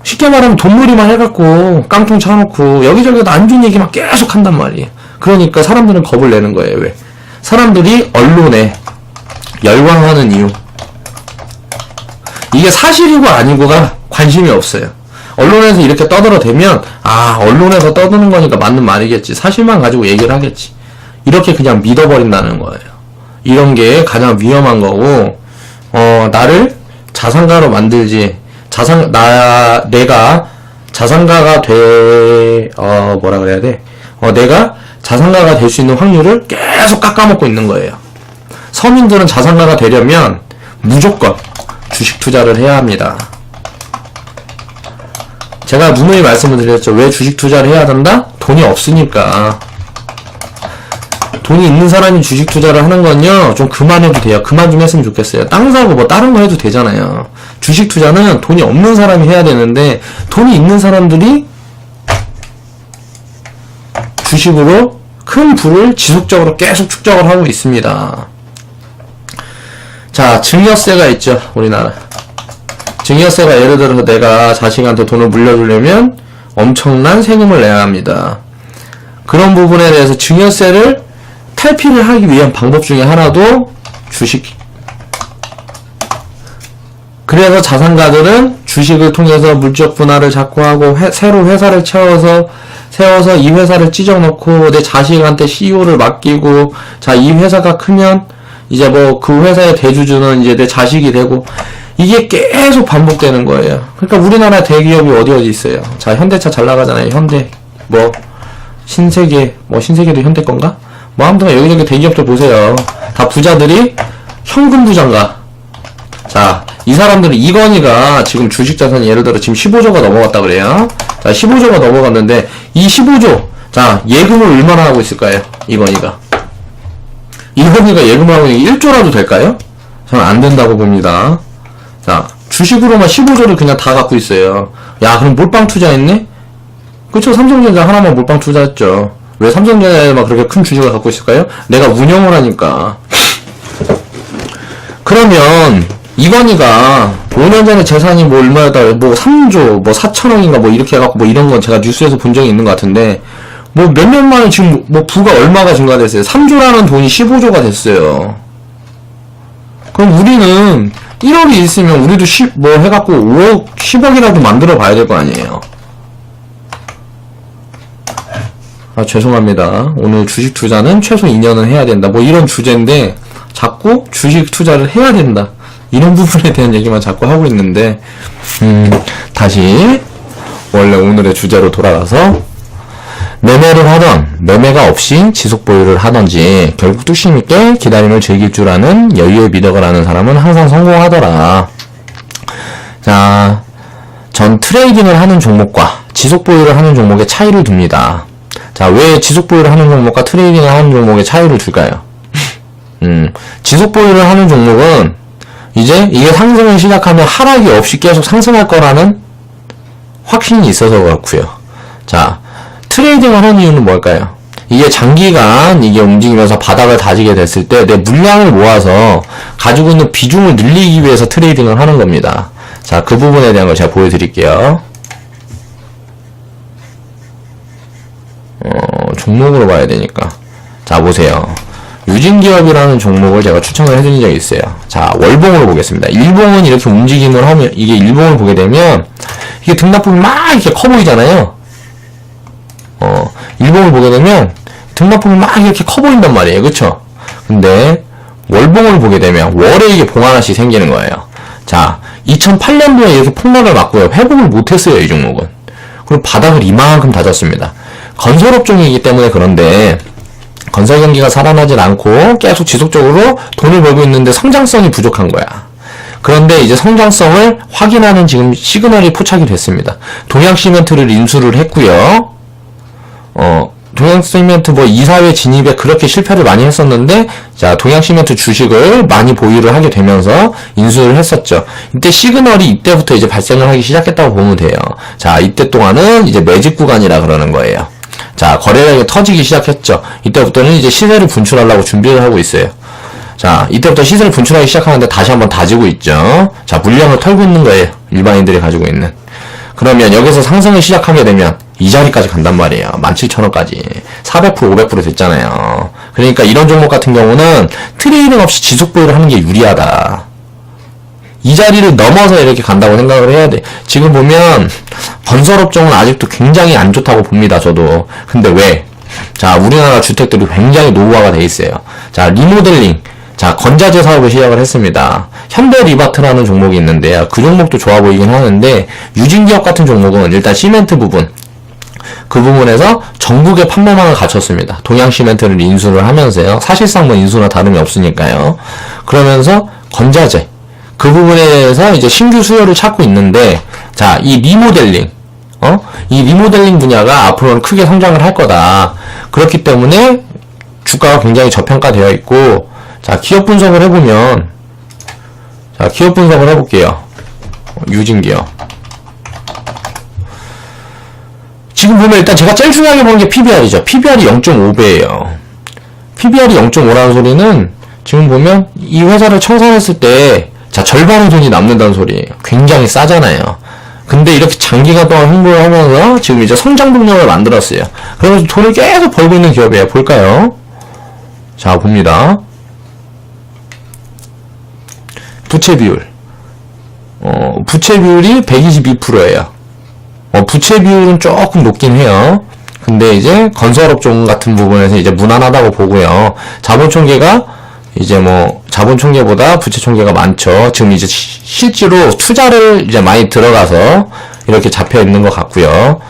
쉽게 말하면 돈벌이만 해갖고 깡통 차놓고 여기저기서 안 좋은 얘기만 계속 한단 말이에요. 그러니까 사람들은 겁을 내는 거예요. 왜? 사람들이 언론에 열광하는 이유. 이게 사실이고 아니고가 관심이 없어요. 언론에서 이렇게 떠들어대면 언론에서 떠드는 거니까 맞는 말이겠지. 사실만 가지고 얘기를 하겠지. 이렇게 그냥 믿어버린다는 거예요. 이런 게 가장 위험한 거고 나를 자산가로 만들지 내가 자산가가 뭐라 그래야 돼? 내가 자산가가 될 수 있는 확률을 계속 깎아먹고 있는 거예요. 서민들은 자산가가 되려면 무조건 주식 투자를 해야 합니다. 제가 누누이 말씀을 드렸죠. 왜 주식 투자를 해야 된다? 돈이 없으니까. 돈이 있는 사람이 주식 투자를 하는 건요, 좀 그만해도 돼요. 그만 좀 했으면 좋겠어요. 땅 사고 뭐 다른 거 해도 되잖아요. 주식 투자는 돈이 없는 사람이 해야 되는데, 돈이 있는 사람들이 주식으로 큰 부를 지속적으로 계속 축적을 하고 있습니다. 자, 증여세가 있죠, 우리나라. 증여세가 예를 들어서 내가 자식한테 돈을 물려주려면 엄청난 세금을 내야 합니다. 그런 부분에 대해서 증여세를 탈피를 하기 위한 방법 중에 하나도 주식. 그래서 자산가들은 주식을 통해서 물적 분할을 자꾸 하고 새로 회사를 세워서 이 회사를 찢어놓고 내 자식한테 CEO를 맡기고, 자, 이 회사가 크면 이제 뭐 그 회사의 대주주는 이제 내 자식이 되고, 이게 계속 반복되는 거예요. 그러니까 우리나라 대기업이 어디 있어요. 자, 현대차 잘 나가잖아요. 현대, 신세계도 현대 건가? 아무튼 여기저기 대기업들 보세요. 다 부자들이 현금 부자인가. 자, 이 사람들은 이건희가 지금 주식 자산이 예를 들어 지금 15조가 넘어갔다 그래요. 자, 15조가 넘어갔는데 이 15조, 자, 예금을 얼마나 하고 있을까요? 이건희가 예금을 하고 있는 게 1조라도 될까요? 저는 안 된다고 봅니다. 자, 주식으로만 15조를 그냥 다 갖고 있어요. 야, 그럼 몰빵 투자했네? 그쵸, 삼성전자 하나만 몰빵 투자했죠. 왜 삼성전자에만 그렇게 큰 주식을 갖고 있을까요? 내가 운영을 하니까. 그러면 이건희가 5년 전에 재산이 얼마였다, 3조, 4천억인가 이렇게 해갖고 이런 건 제가 뉴스에서 본 적이 있는 것 같은데, 몇 년 만에 지금 부가 얼마가 증가됐어요? 3조라는 돈이 15조가 됐어요. 그럼 우리는 1억이 있으면 우리도 해갖고 5억, 10억이라도 만들어 봐야 될 거 아니에요. 죄송합니다. 오늘 주식 투자는 최소 2년은 해야 된다. 이런 주제인데, 자꾸 주식 투자를 해야 된다. 이런 부분에 대한 얘기만 자꾸 하고 있는데, 다시, 원래 오늘의 주제로 돌아가서, 매매를 하던, 매매가 없이 지속 보유를 하던지, 결국 뚝심있게 기다림을 즐길 줄 아는 여유의 미덕을 아는 사람은 항상 성공하더라. 자, 전 트레이딩을 하는 종목과 지속 보유를 하는 종목의 차이를 둡니다. 자, 왜 지속 보유를 하는 종목과 트레이딩을 하는 종목의 차이를 둘까요? 지속 보유를 하는 종목은 이제 이게 상승을 시작하면 하락이 없이 계속 상승할 거라는 확신이 있어서 그렇고요. 자, 트레이딩을 하는 이유는 뭘까요? 이게 장기간 이게 움직이면서 바닥을 다지게 됐을 때 내 물량을 모아서 가지고 있는 비중을 늘리기 위해서 트레이딩을 하는 겁니다. 자, 그 부분에 대한 걸 제가 보여드릴게요. 종목으로 봐야 되니까. 자, 보세요. 유진기업이라는 종목을 제가 추천을 해드린 적이 있어요. 자, 월봉으로 보겠습니다. 일봉은 이렇게 움직임을 하면, 이게 일봉을 보게 되면, 이게 등납부분이 막 이렇게 커 보이잖아요. 일봉을 보게 되면, 등납부분이 막 이렇게 커 보인단 말이에요. 그쵸? 근데, 월봉을 보게 되면, 월에 이게 봉 하나씩 생기는 거예요. 자, 2008년도에 이렇게 폭락을 맞고요. 회복을 못했어요, 이 종목은. 그리고 바닥을 이만큼 다졌습니다. 건설업종이기 때문에 그런데 건설 경기가 살아나질 않고 계속 지속적으로 돈을 벌고 있는데 성장성이 부족한 거야. 그런데 이제 성장성을 확인하는 지금 시그널이 포착이 됐습니다. 동양시멘트를 인수를 했고요. 동양시멘트 뭐 이사회 진입에 그렇게 실패를 많이 했었는데, 자, 동양시멘트 주식을 많이 보유를 하게 되면서 인수를 했었죠. 이때 시그널이 이때부터 이제 발생을 하기 시작했다고 보면 돼요. 자, 이때 동안은 이제 매집 구간이라 그러는 거예요. 자, 거래량이 터지기 시작했죠. 이때부터는 이제 시세를 분출하려고 준비를 하고 있어요. 자, 이때부터 시세를 분출하기 시작하는데 다시 한번 다지고 있죠. 자, 물량을 털고 있는 거예요. 일반인들이 가지고 있는. 그러면 여기서 상승을 시작하게 되면 이 자리까지 간단 말이에요. 17,000원까지. 400%, 500% 됐잖아요. 그러니까 이런 종목 같은 경우는 트레이딩 없이 지속 보유를 하는 게 유리하다. 이 자리를 넘어서 이렇게 간다고 생각을 해야 돼. 지금 보면 건설업종은 아직도 굉장히 안 좋다고 봅니다. 저도. 근데 왜? 자, 우리나라 주택들이 굉장히 노후화가 돼 있어요. 자, 리모델링. 자, 건자재 사업을 시작을 했습니다. 현대리바트라는 종목이 있는데요. 그 종목도 좋아 보이긴 하는데, 유진기업 같은 종목은 일단 시멘트 부분, 그 부분에서 전국의 판매망을 갖췄습니다. 동양시멘트를 인수를 하면서요. 사실상 뭐 인수나 다름이 없으니까요. 그러면서 건자재, 그 부분에 대해서 이제 신규 수요를 찾고 있는데, 자, 이 리모델링, 이 리모델링 분야가 앞으로는 크게 성장을 할 거다. 그렇기 때문에 주가가 굉장히 저평가되어 있고, 자, 기업 분석을 해보면, 자, 기업 분석을 해볼게요. 유진기업. 지금 보면 일단 제가 제일 중요하게 보는 게 PBR이죠. PBR이 0.5배예요. PBR이 0.5라는 소리는 지금 보면 이 회사를 청산했을 때, 자, 절반의 돈이 남는다는 소리예요. 굉장히 싸잖아요. 근데 이렇게 장기간 동안 홍보를 하면서 지금 이제 성장 동력을 만들었어요. 그러면서 돈을 계속 벌고 있는 기업이에요. 볼까요? 자, 봅니다. 부채 비율. 부채 비율이 122%예요. 부채 비율은 조금 높긴 해요. 근데 이제 건설업종 같은 부분에서 이제 무난하다고 보고요. 자본총계가 이제 뭐 자본총계보다 부채총계가 많죠. 지금 이제 실제로 투자를 이제 많이 들어가서 이렇게 잡혀 있는 것 같고요.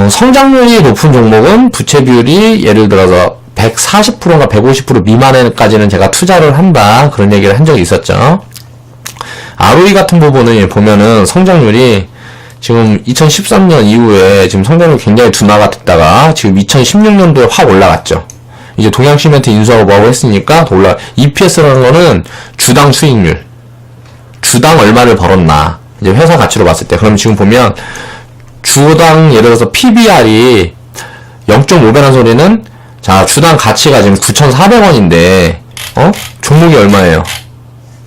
성장률이 높은 종목은 부채 비율이 예를 들어서 140%가 150% 미만에까지는 제가 투자를 한다. 그런 얘기를 한 적이 있었죠. ROE 같은 부분을 보면은 성장률이 지금 2013년 이후에 지금 성장률이 굉장히 둔화가 됐다가 지금 2016년도에 확 올라갔죠. 이제 동양시멘트 인수하고 뭐하고 했으니까 더 EPS라는 거는 주당 수익률. 주당 얼마를 벌었나. 이제 회사 가치로 봤을 때. 그럼 지금 보면 주당 예를 들어서 PBR이 0.5배라는 소리는 자, 주당 가치가 지금 9,400원인데, 종목이 얼마예요?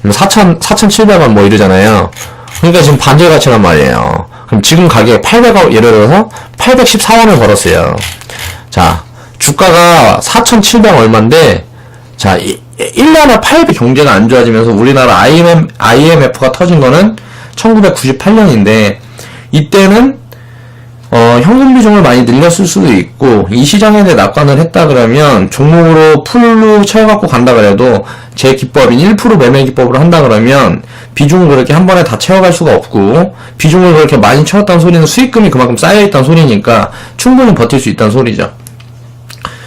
4,700원 뭐 이러잖아요. 그러니까 지금 반절 가치란 말이에요. 그럼 지금 가격에 800원, 예를 들어서 814원을 벌었어요. 자, 주가가 4,700 얼마인데, 자, 1년에 800 경제가 안 좋아지면서 우리나라 IMF가 터진 거는 1998년인데, 이때는 현금 비중을 많이 늘렸을 수도 있고, 이 시장에 대해 낙관을 했다 그러면, 종목으로 풀로 채워갖고 간다 그래도, 제 기법인 1% 매매 기법으로 한다 그러면, 비중을 그렇게 한 번에 다 채워갈 수가 없고, 비중을 그렇게 많이 채웠다는 소리는 수익금이 그만큼 쌓여있다는 소리니까, 충분히 버틸 수 있다는 소리죠.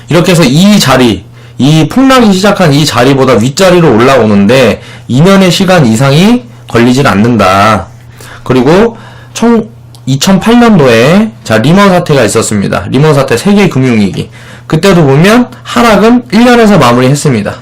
이렇게 해서 이 자리, 이 폭락이 시작한 이 자리보다 윗자리로 올라오는데, 2년의 시간 이상이 걸리질 않는다. 그리고, 2008년도에 자 리먼 사태가 있었습니다. 리먼 사태 세계 금융위기. 그때도 보면 하락은 1년에서 마무리했습니다.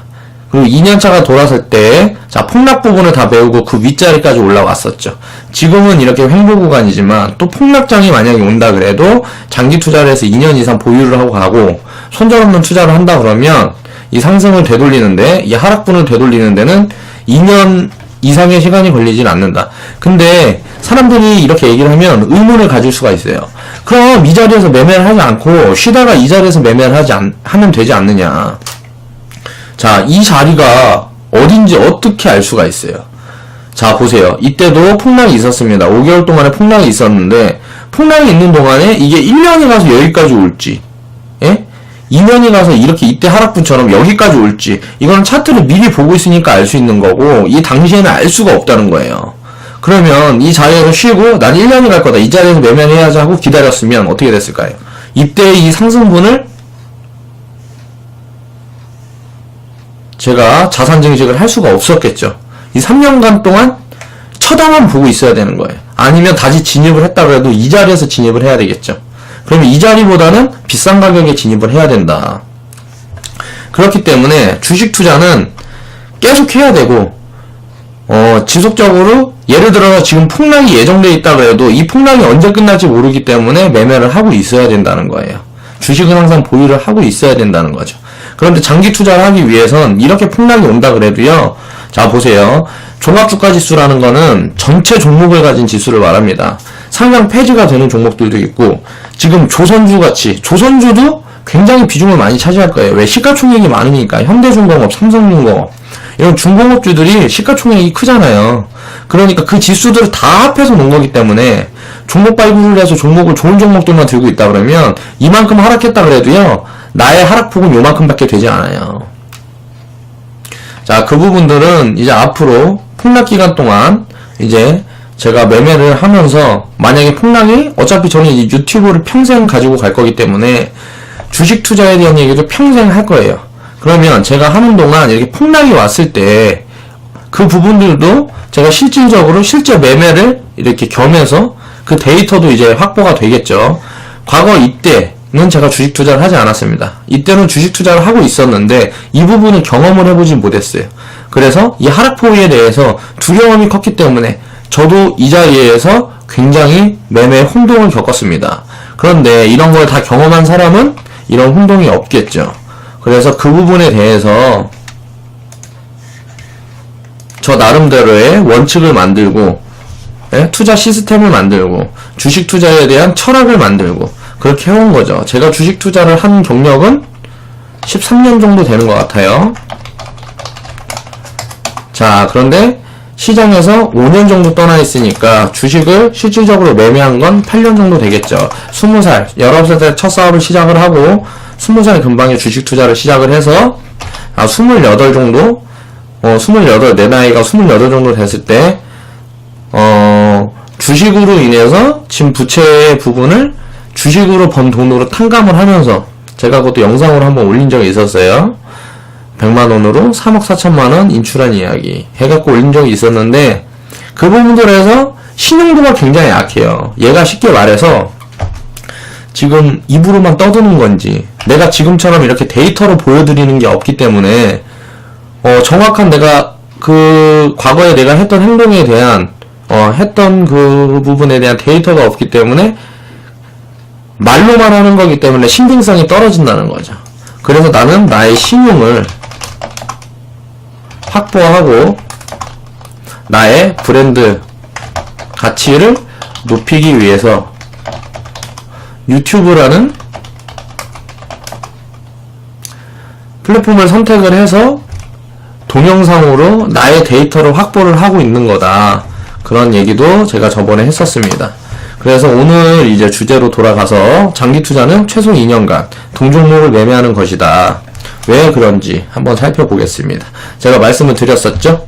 그리고 2년차가 돌았을 때 자 폭락 부분을 다 메우고 그 윗자리까지 올라왔었죠. 지금은 이렇게 횡보 구간이지만 또 폭락장이 만약에 온다 그래도 장기 투자를 해서 2년 이상 보유를 하고 가고 손절없는 투자를 한다 그러면 이 상승을 되돌리는데 이 하락분을 되돌리는 데는 2년 이상의 시간이 걸리진 않는다. 근데 사람들이 이렇게 얘기를 하면 의문을 가질 수가 있어요. 그럼 이 자리에서 매매를 하지 않고 쉬다가 이 자리에서 매매를 하면 되지 않느냐. 자, 이 자리가 어딘지 어떻게 알 수가 있어요. 자, 보세요. 이때도 폭락이 있었습니다. 5개월 동안에 폭락이 있었는데 폭락이 있는 동안에 이게 1년이 가서 여기까지 올지 2년이 가서 이렇게 이때 하락분처럼 여기까지 올지 이거는 차트를 미리 보고 있으니까 알 수 있는 거고 이 당시에는 알 수가 없다는 거예요. 그러면 이 자리에서 쉬고 난 1년이 갈 거다. 이 자리에서 매매해야지 하고 기다렸으면 어떻게 됐을까요? 이때의 이 상승분을 제가 자산 증식을 할 수가 없었겠죠. 이 3년간 동안 쳐다만 보고 있어야 되는 거예요. 아니면 다시 진입을 했다고 해도 이 자리에서 진입을 해야 되겠죠. 그러면 이 자리보다는 비싼 가격에 진입을 해야 된다. 그렇기 때문에 주식 투자는 계속 해야 되고 지속적으로 예를 들어서 지금 폭락이 예정되어 있다고 해도 이 폭락이 언제 끝날지 모르기 때문에 매매를 하고 있어야 된다는 거예요. 주식은 항상 보유를 하고 있어야 된다는 거죠. 그런데 장기 투자를 하기 위해선 이렇게 폭락이 온다 그래도요. 자 보세요. 종합주가지수라는 거는 전체 종목을 가진 지수를 말합니다. 상장 폐지가 되는 종목들도 있고 지금 조선주같이 조선주도 굉장히 비중을 많이 차지할 거예요. 왜? 시가총액이 많으니까. 현대중공업, 삼성중공업 이런 중공업주들이 시가총액이 크잖아요. 그러니까 그 지수들을 다 합해서 놓은 거기 때문에 종목 발굴을 해서 종목을 좋은 종목들만 들고 있다 그러면 이만큼 하락했다 그래도요. 나의 하락폭은 요만큼밖에 되지 않아요. 자, 그 부분들은 이제 앞으로 폭락 기간 동안 이제 제가 매매를 하면서 만약에 폭락이 어차피 저는 이제 유튜브를 평생 가지고 갈 거기 때문에 주식 투자에 대한 얘기를 평생 할 거예요. 그러면 제가 하는 동안 이렇게 폭락이 왔을 때 그 부분들도 제가 실질적으로 실제 매매를 이렇게 겸해서 그 데이터도 이제 확보가 되겠죠. 과거 이때는 제가 주식 투자를 하지 않았습니다. 이때는 주식 투자를 하고 있었는데 이 부분을 경험을 해보지 못했어요. 그래서 이 하락폭에 대해서 두려움이 컸기 때문에 저도 이 자리에서 굉장히 매매 혼동을 겪었습니다. 그런데 이런 걸 다 경험한 사람은 이런 혼동이 없겠죠. 그래서 그 부분에 대해서 저 나름대로의 원칙을 만들고 투자 시스템을 만들고 주식 투자에 대한 철학을 만들고 그렇게 해온 거죠. 제가 주식 투자를 한 경력은 13년 정도 되는 것 같아요. 자, 그런데 시장에서 5년 정도 떠나 있으니까 주식을 실질적으로 매매한 건 8년 정도 되겠죠. 20살, 19살 때 첫 사업을 시작을 하고 20살 근방에 주식 투자를 시작을 해서 28 정도 28, 내 나이가 28 정도 됐을 때 주식으로 인해서 지금 부채의 부분을 주식으로 번 돈으로 탕감을 하면서 제가 그것도 영상으로 한번 올린 적이 있었어요. 100만원으로 3억 4천만원 인출한 이야기 해갖고 올린 적이 있었는데 그 부분들에서 신용도가 굉장히 약해요. 얘가 쉽게 말해서 지금 입으로만 떠드는 건지 내가 지금처럼 이렇게 데이터로 보여드리는 게 없기 때문에 정확한 내가 그 과거에 내가 했던 행동에 대한 했던 그 부분에 대한 데이터가 없기 때문에 말로만 하는 거기 때문에 신빙성이 떨어진다는 거죠. 그래서 나는 나의 신용을 확보하고 나의 브랜드 가치를 높이기 위해서 유튜브라는 플랫폼을 선택을 해서 동영상으로 나의 데이터를 확보를 하고 있는 거다. 그런 얘기도 제가 저번에 했었습니다. 그래서 오늘 이제 주제로 돌아가서 장기 투자는 최소 2년간 동종목을 매매하는 것이다. 왜 그런지 한번 살펴보겠습니다. 제가 말씀을 드렸었죠?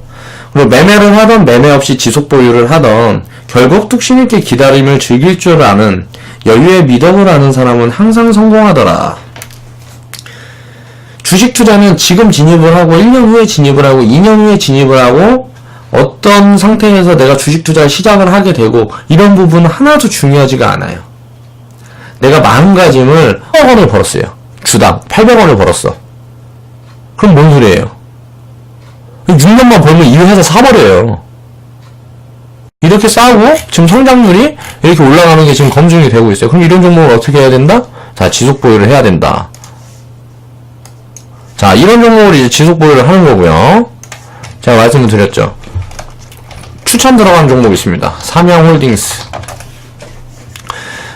그리고 매매를 하던 매매 없이 지속 보유를 하던 결국 뚝심 있게 기다림을 즐길 줄 아는 여유의 미덕을 아는 사람은 항상 성공하더라. 주식 투자는 지금 진입을 하고 1년 후에 진입을 하고 2년 후에 진입을 하고 어떤 상태에서 내가 주식 투자를 시작을 하게 되고 이런 부분은 하나도 중요하지가 않아요. 내가 마음가짐을 800원을 벌었어요. 주당 800원을 벌었어. 그럼 뭔 소리예요? 6년만 벌면 이 회사 사버려요. 이렇게 싸고 지금 성장률이 이렇게 올라가는 게 지금 검증이 되고 있어요. 그럼 이런 종목을 어떻게 해야 된다? 자, 지속 보유를 해야 된다. 자, 이런 종목을 이제 지속 보유를 하는 거고요. 제가 말씀을 드렸죠. 추천 들어간 종목이 있습니다. 삼양홀딩스.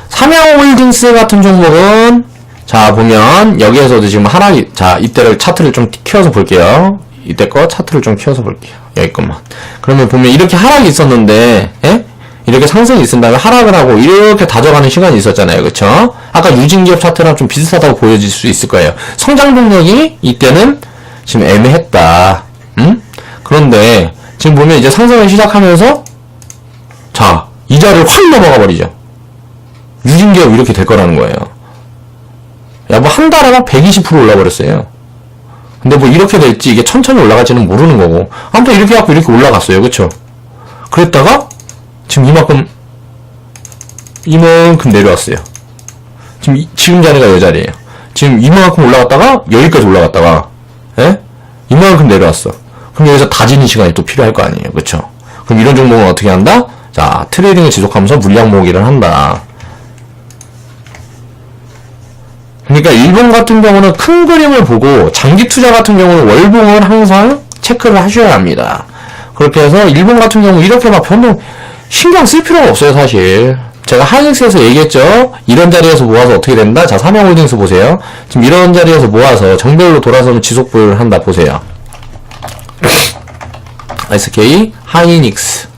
삼양홀딩스 같은 종목은 자, 보면 여기에서도 지금 하락이, 자, 이때를 차트를 좀 키워서 볼게요. 이때 거 차트를 좀 키워서 볼게요. 여기 것만. 그러면 보면 이렇게 하락이 있었는데, 이렇게 상승이 있은 다음에 하락을 하고 이렇게 다져가는 시간이 있었잖아요. 그쵸? 아까 유진기업 차트랑 좀 비슷하다고 보여질 수 있을 거예요. 성장 동력이 이때는 지금 애매했다. 그런데 지금 보면 이제 상승을 시작하면서 이 자리를 확 넘어가 버리죠. 유진기업 이렇게 될 거라는 거예요. 야, 뭐 한 달에 막 120% 올라버렸어요. 근데 뭐 이렇게 될지 이게 천천히 올라갈지는 모르는 거고. 아무튼 이렇게 해갖고 이렇게 올라갔어요. 그쵸? 그랬다가 지금 이만큼 내려왔어요. 지금 자리가 이 자리예요. 지금 이만큼 올라갔다가 여기까지 올라갔다가 예? 이만큼 내려왔어. 그럼 여기서 다지는 시간이 또 필요할 거 아니에요. 그쵸? 그럼 이런 종목은 어떻게 한다? 자, 트레이딩을 지속하면서 물량 모으기를 한다. 그러니까 일본 같은 경우는 큰 그림을 보고 장기 투자 같은 경우는 월봉을 항상 체크를 하셔야 합니다. 그렇게 해서 일본 같은 경우 이렇게 막 변동 신경 쓸 필요가 없어요. 사실 제가 하이닉스에서 얘기했죠. 이런 자리에서 모아서 어떻게 된다? 자, 삼양홀딩스 보세요. 지금 이런 자리에서 모아서 정별로 돌아서면 지속 보유를 한다. 보세요. SK 하이닉스.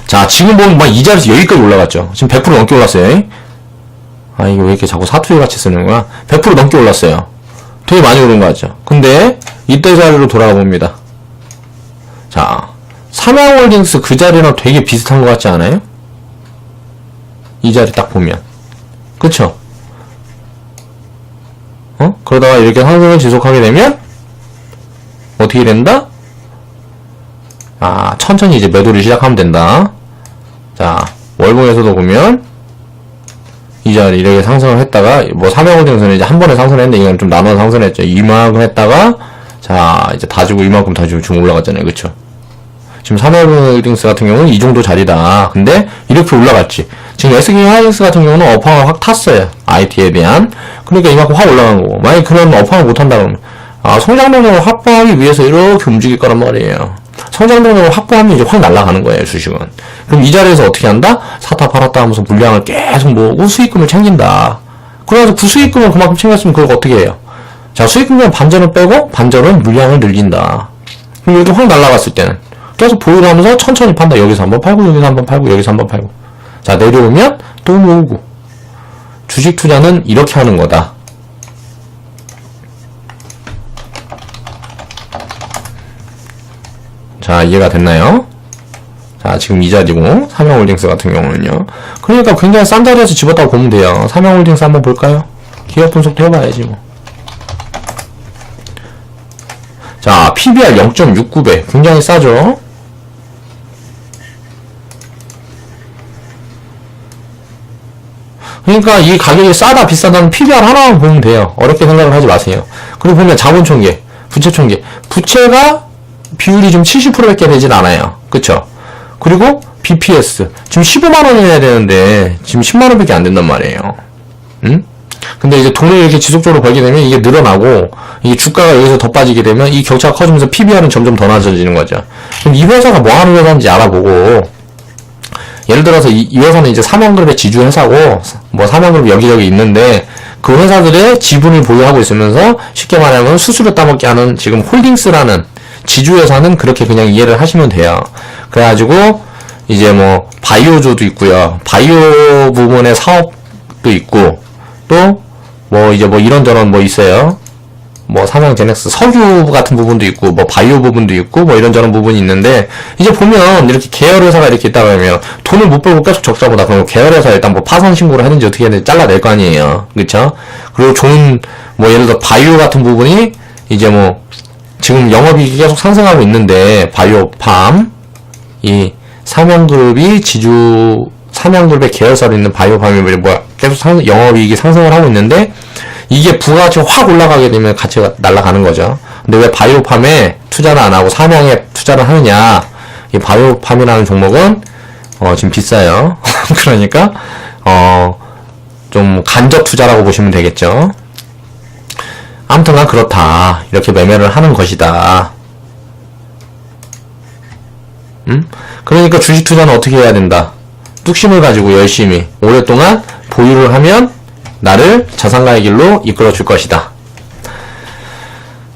자, 지금 보면 막 이 자리에서 여기까지 올라갔죠. 지금 100% 넘게 올랐어요. 아, 이게 왜 이렇게 자꾸 사투리 같이 쓰는 거야? 100% 넘게 올랐어요. 되게 많이 오른 거 같죠? 근데 이때 자리로 돌아가 봅니다. 자, 삼양홀딩스 그 자리랑 되게 비슷한 것 같지 않아요? 이 자리 딱 보면. 그쵸? 그러다가 이렇게 상승을 지속하게 되면 어떻게 된다? 아, 천천히 이제 매도를 시작하면 된다. 자, 월봉에서도 보면 이 자리 이렇게 상승을 했다가 뭐 삼양홀딩스는 이제 한 번에 상승했는데 이건 좀 나눠 상승했죠. 이만큼 했다가 자, 이제 다 주고 이만큼 다 주고 지금 올라갔잖아요. 그쵸? 지금 삼양홀딩스 같은 경우는 이 정도 자리다. 근데 이렇게 올라갔지. 지금 SK 하이닉스 같은 경우는 업황을 확 탔어요. IT에 대한. 그러니까 이만큼 확 올라간 거고. 만약에 그런 업황을 못 한다 그러면 성장 동력을 확보하기 위해서 이렇게 움직일 거란 말이에요. 성장 동력을 확보하면 이제 확 날아가는 거예요. 주식은. 그럼 이 자리에서 어떻게 한다? 사다 팔았다 하면서 물량을 계속 모으고 수익금을 챙긴다. 그래서 그 수익금을 그만큼 챙겼으면 그걸 어떻게 해요? 자, 수익금은 반전을 빼고 반전은 물량을 늘린다. 그럼 이렇게 확 날아갔을 때는 계속 보유를 하면서 천천히 판다. 여기서 한번 팔고 여기서 한번 팔고 여기서 한번 팔고. 자, 내려오면 또 모으고. 주식 투자는 이렇게 하는 거다. 자, 이해가 됐나요? 자, 지금 이 자리고 삼양홀딩스 같은 경우는요. 그러니까 굉장히 싼 자리에서 집었다고 보면 돼요. 삼양홀딩스 한번 볼까요? 기업 분석도 해봐야지 뭐. 자, PBR 0.69배 굉장히 싸죠. 그러니까 이 가격이 싸다 비싸다는 PBR 하나만 보면 돼요. 어렵게 생각을 하지 마세요. 그리고 보면 자본총계, 부채총계, 부채가 비율이 좀 70%밖에 되진 않아요. 그쵸? 그리고 BPS 지금 15만원 해야 되는데 지금 10만원밖에 안 된단 말이에요. 응? 근데 이제 돈을 이렇게 지속적으로 벌게 되면 이게 늘어나고 이게 주가가 여기서 더 빠지게 되면 이 격차가 커지면서 PBR은 점점 더 낮아지는 거죠. 그럼 이 회사가 뭐 하는 회사인지 알아보고, 예를 들어서 이 회사는 이제 삼양그룹의 지주 회사고 뭐 삼양그룹 여기저기 있는데 그 회사들의 지분을 보유하고 있으면서 쉽게 말하면 수수료 따먹게 하는 지금 홀딩스라는 지주회사는 그렇게 그냥 이해를 하시면 돼요. 그래가지고 이제 뭐 바이오조도 있고요. 바이오 부분의 사업도 있고 또 뭐 이제 뭐 이런저런 뭐 있어요. 뭐 삼양제넥스 석유 같은 부분도 있고 뭐 바이오 부분도 있고 뭐 이런저런 부분이 있는데, 이제 보면 이렇게 계열회사가 이렇게 있다 그러면 돈을 못 벌고 계속 적자보다 그럼 계열회사 일단 뭐 파산 신고를 하든지 어떻게 해야 잘라낼 거 아니에요. 그쵸? 그리고 좋은 뭐 예를 들어 바이오 같은 부분이 이제 뭐 지금 영업이익이 계속 상승하고 있는데 바이오팜 이 삼양그룹이 지주 삼양그룹의 계열사로 있는 바이오팜이 뭐 계속 영업이익이 상승을 하고 있는데 이게 부가가치가 확 올라가게 되면 가치가 날아가는 거죠. 근데 왜 바이오팜에 투자를 안 하고 삼양에 투자를 하느냐? 이 바이오팜이라는 종목은 지금 비싸요. 그러니까 좀 간접 투자라고 보시면 되겠죠. 아무튼간 그렇다. 이렇게 매매를 하는 것이다. 그러니까 주식 투자는 어떻게 해야 된다? 뚝심을 가지고 열심히 오랫동안 보유를 하면 나를 자산가의 길로 이끌어 줄 것이다.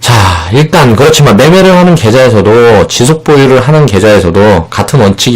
자, 일단 그렇지만 매매를 하는 계좌에서도 지속 보유를 하는 계좌에서도 같은 원칙이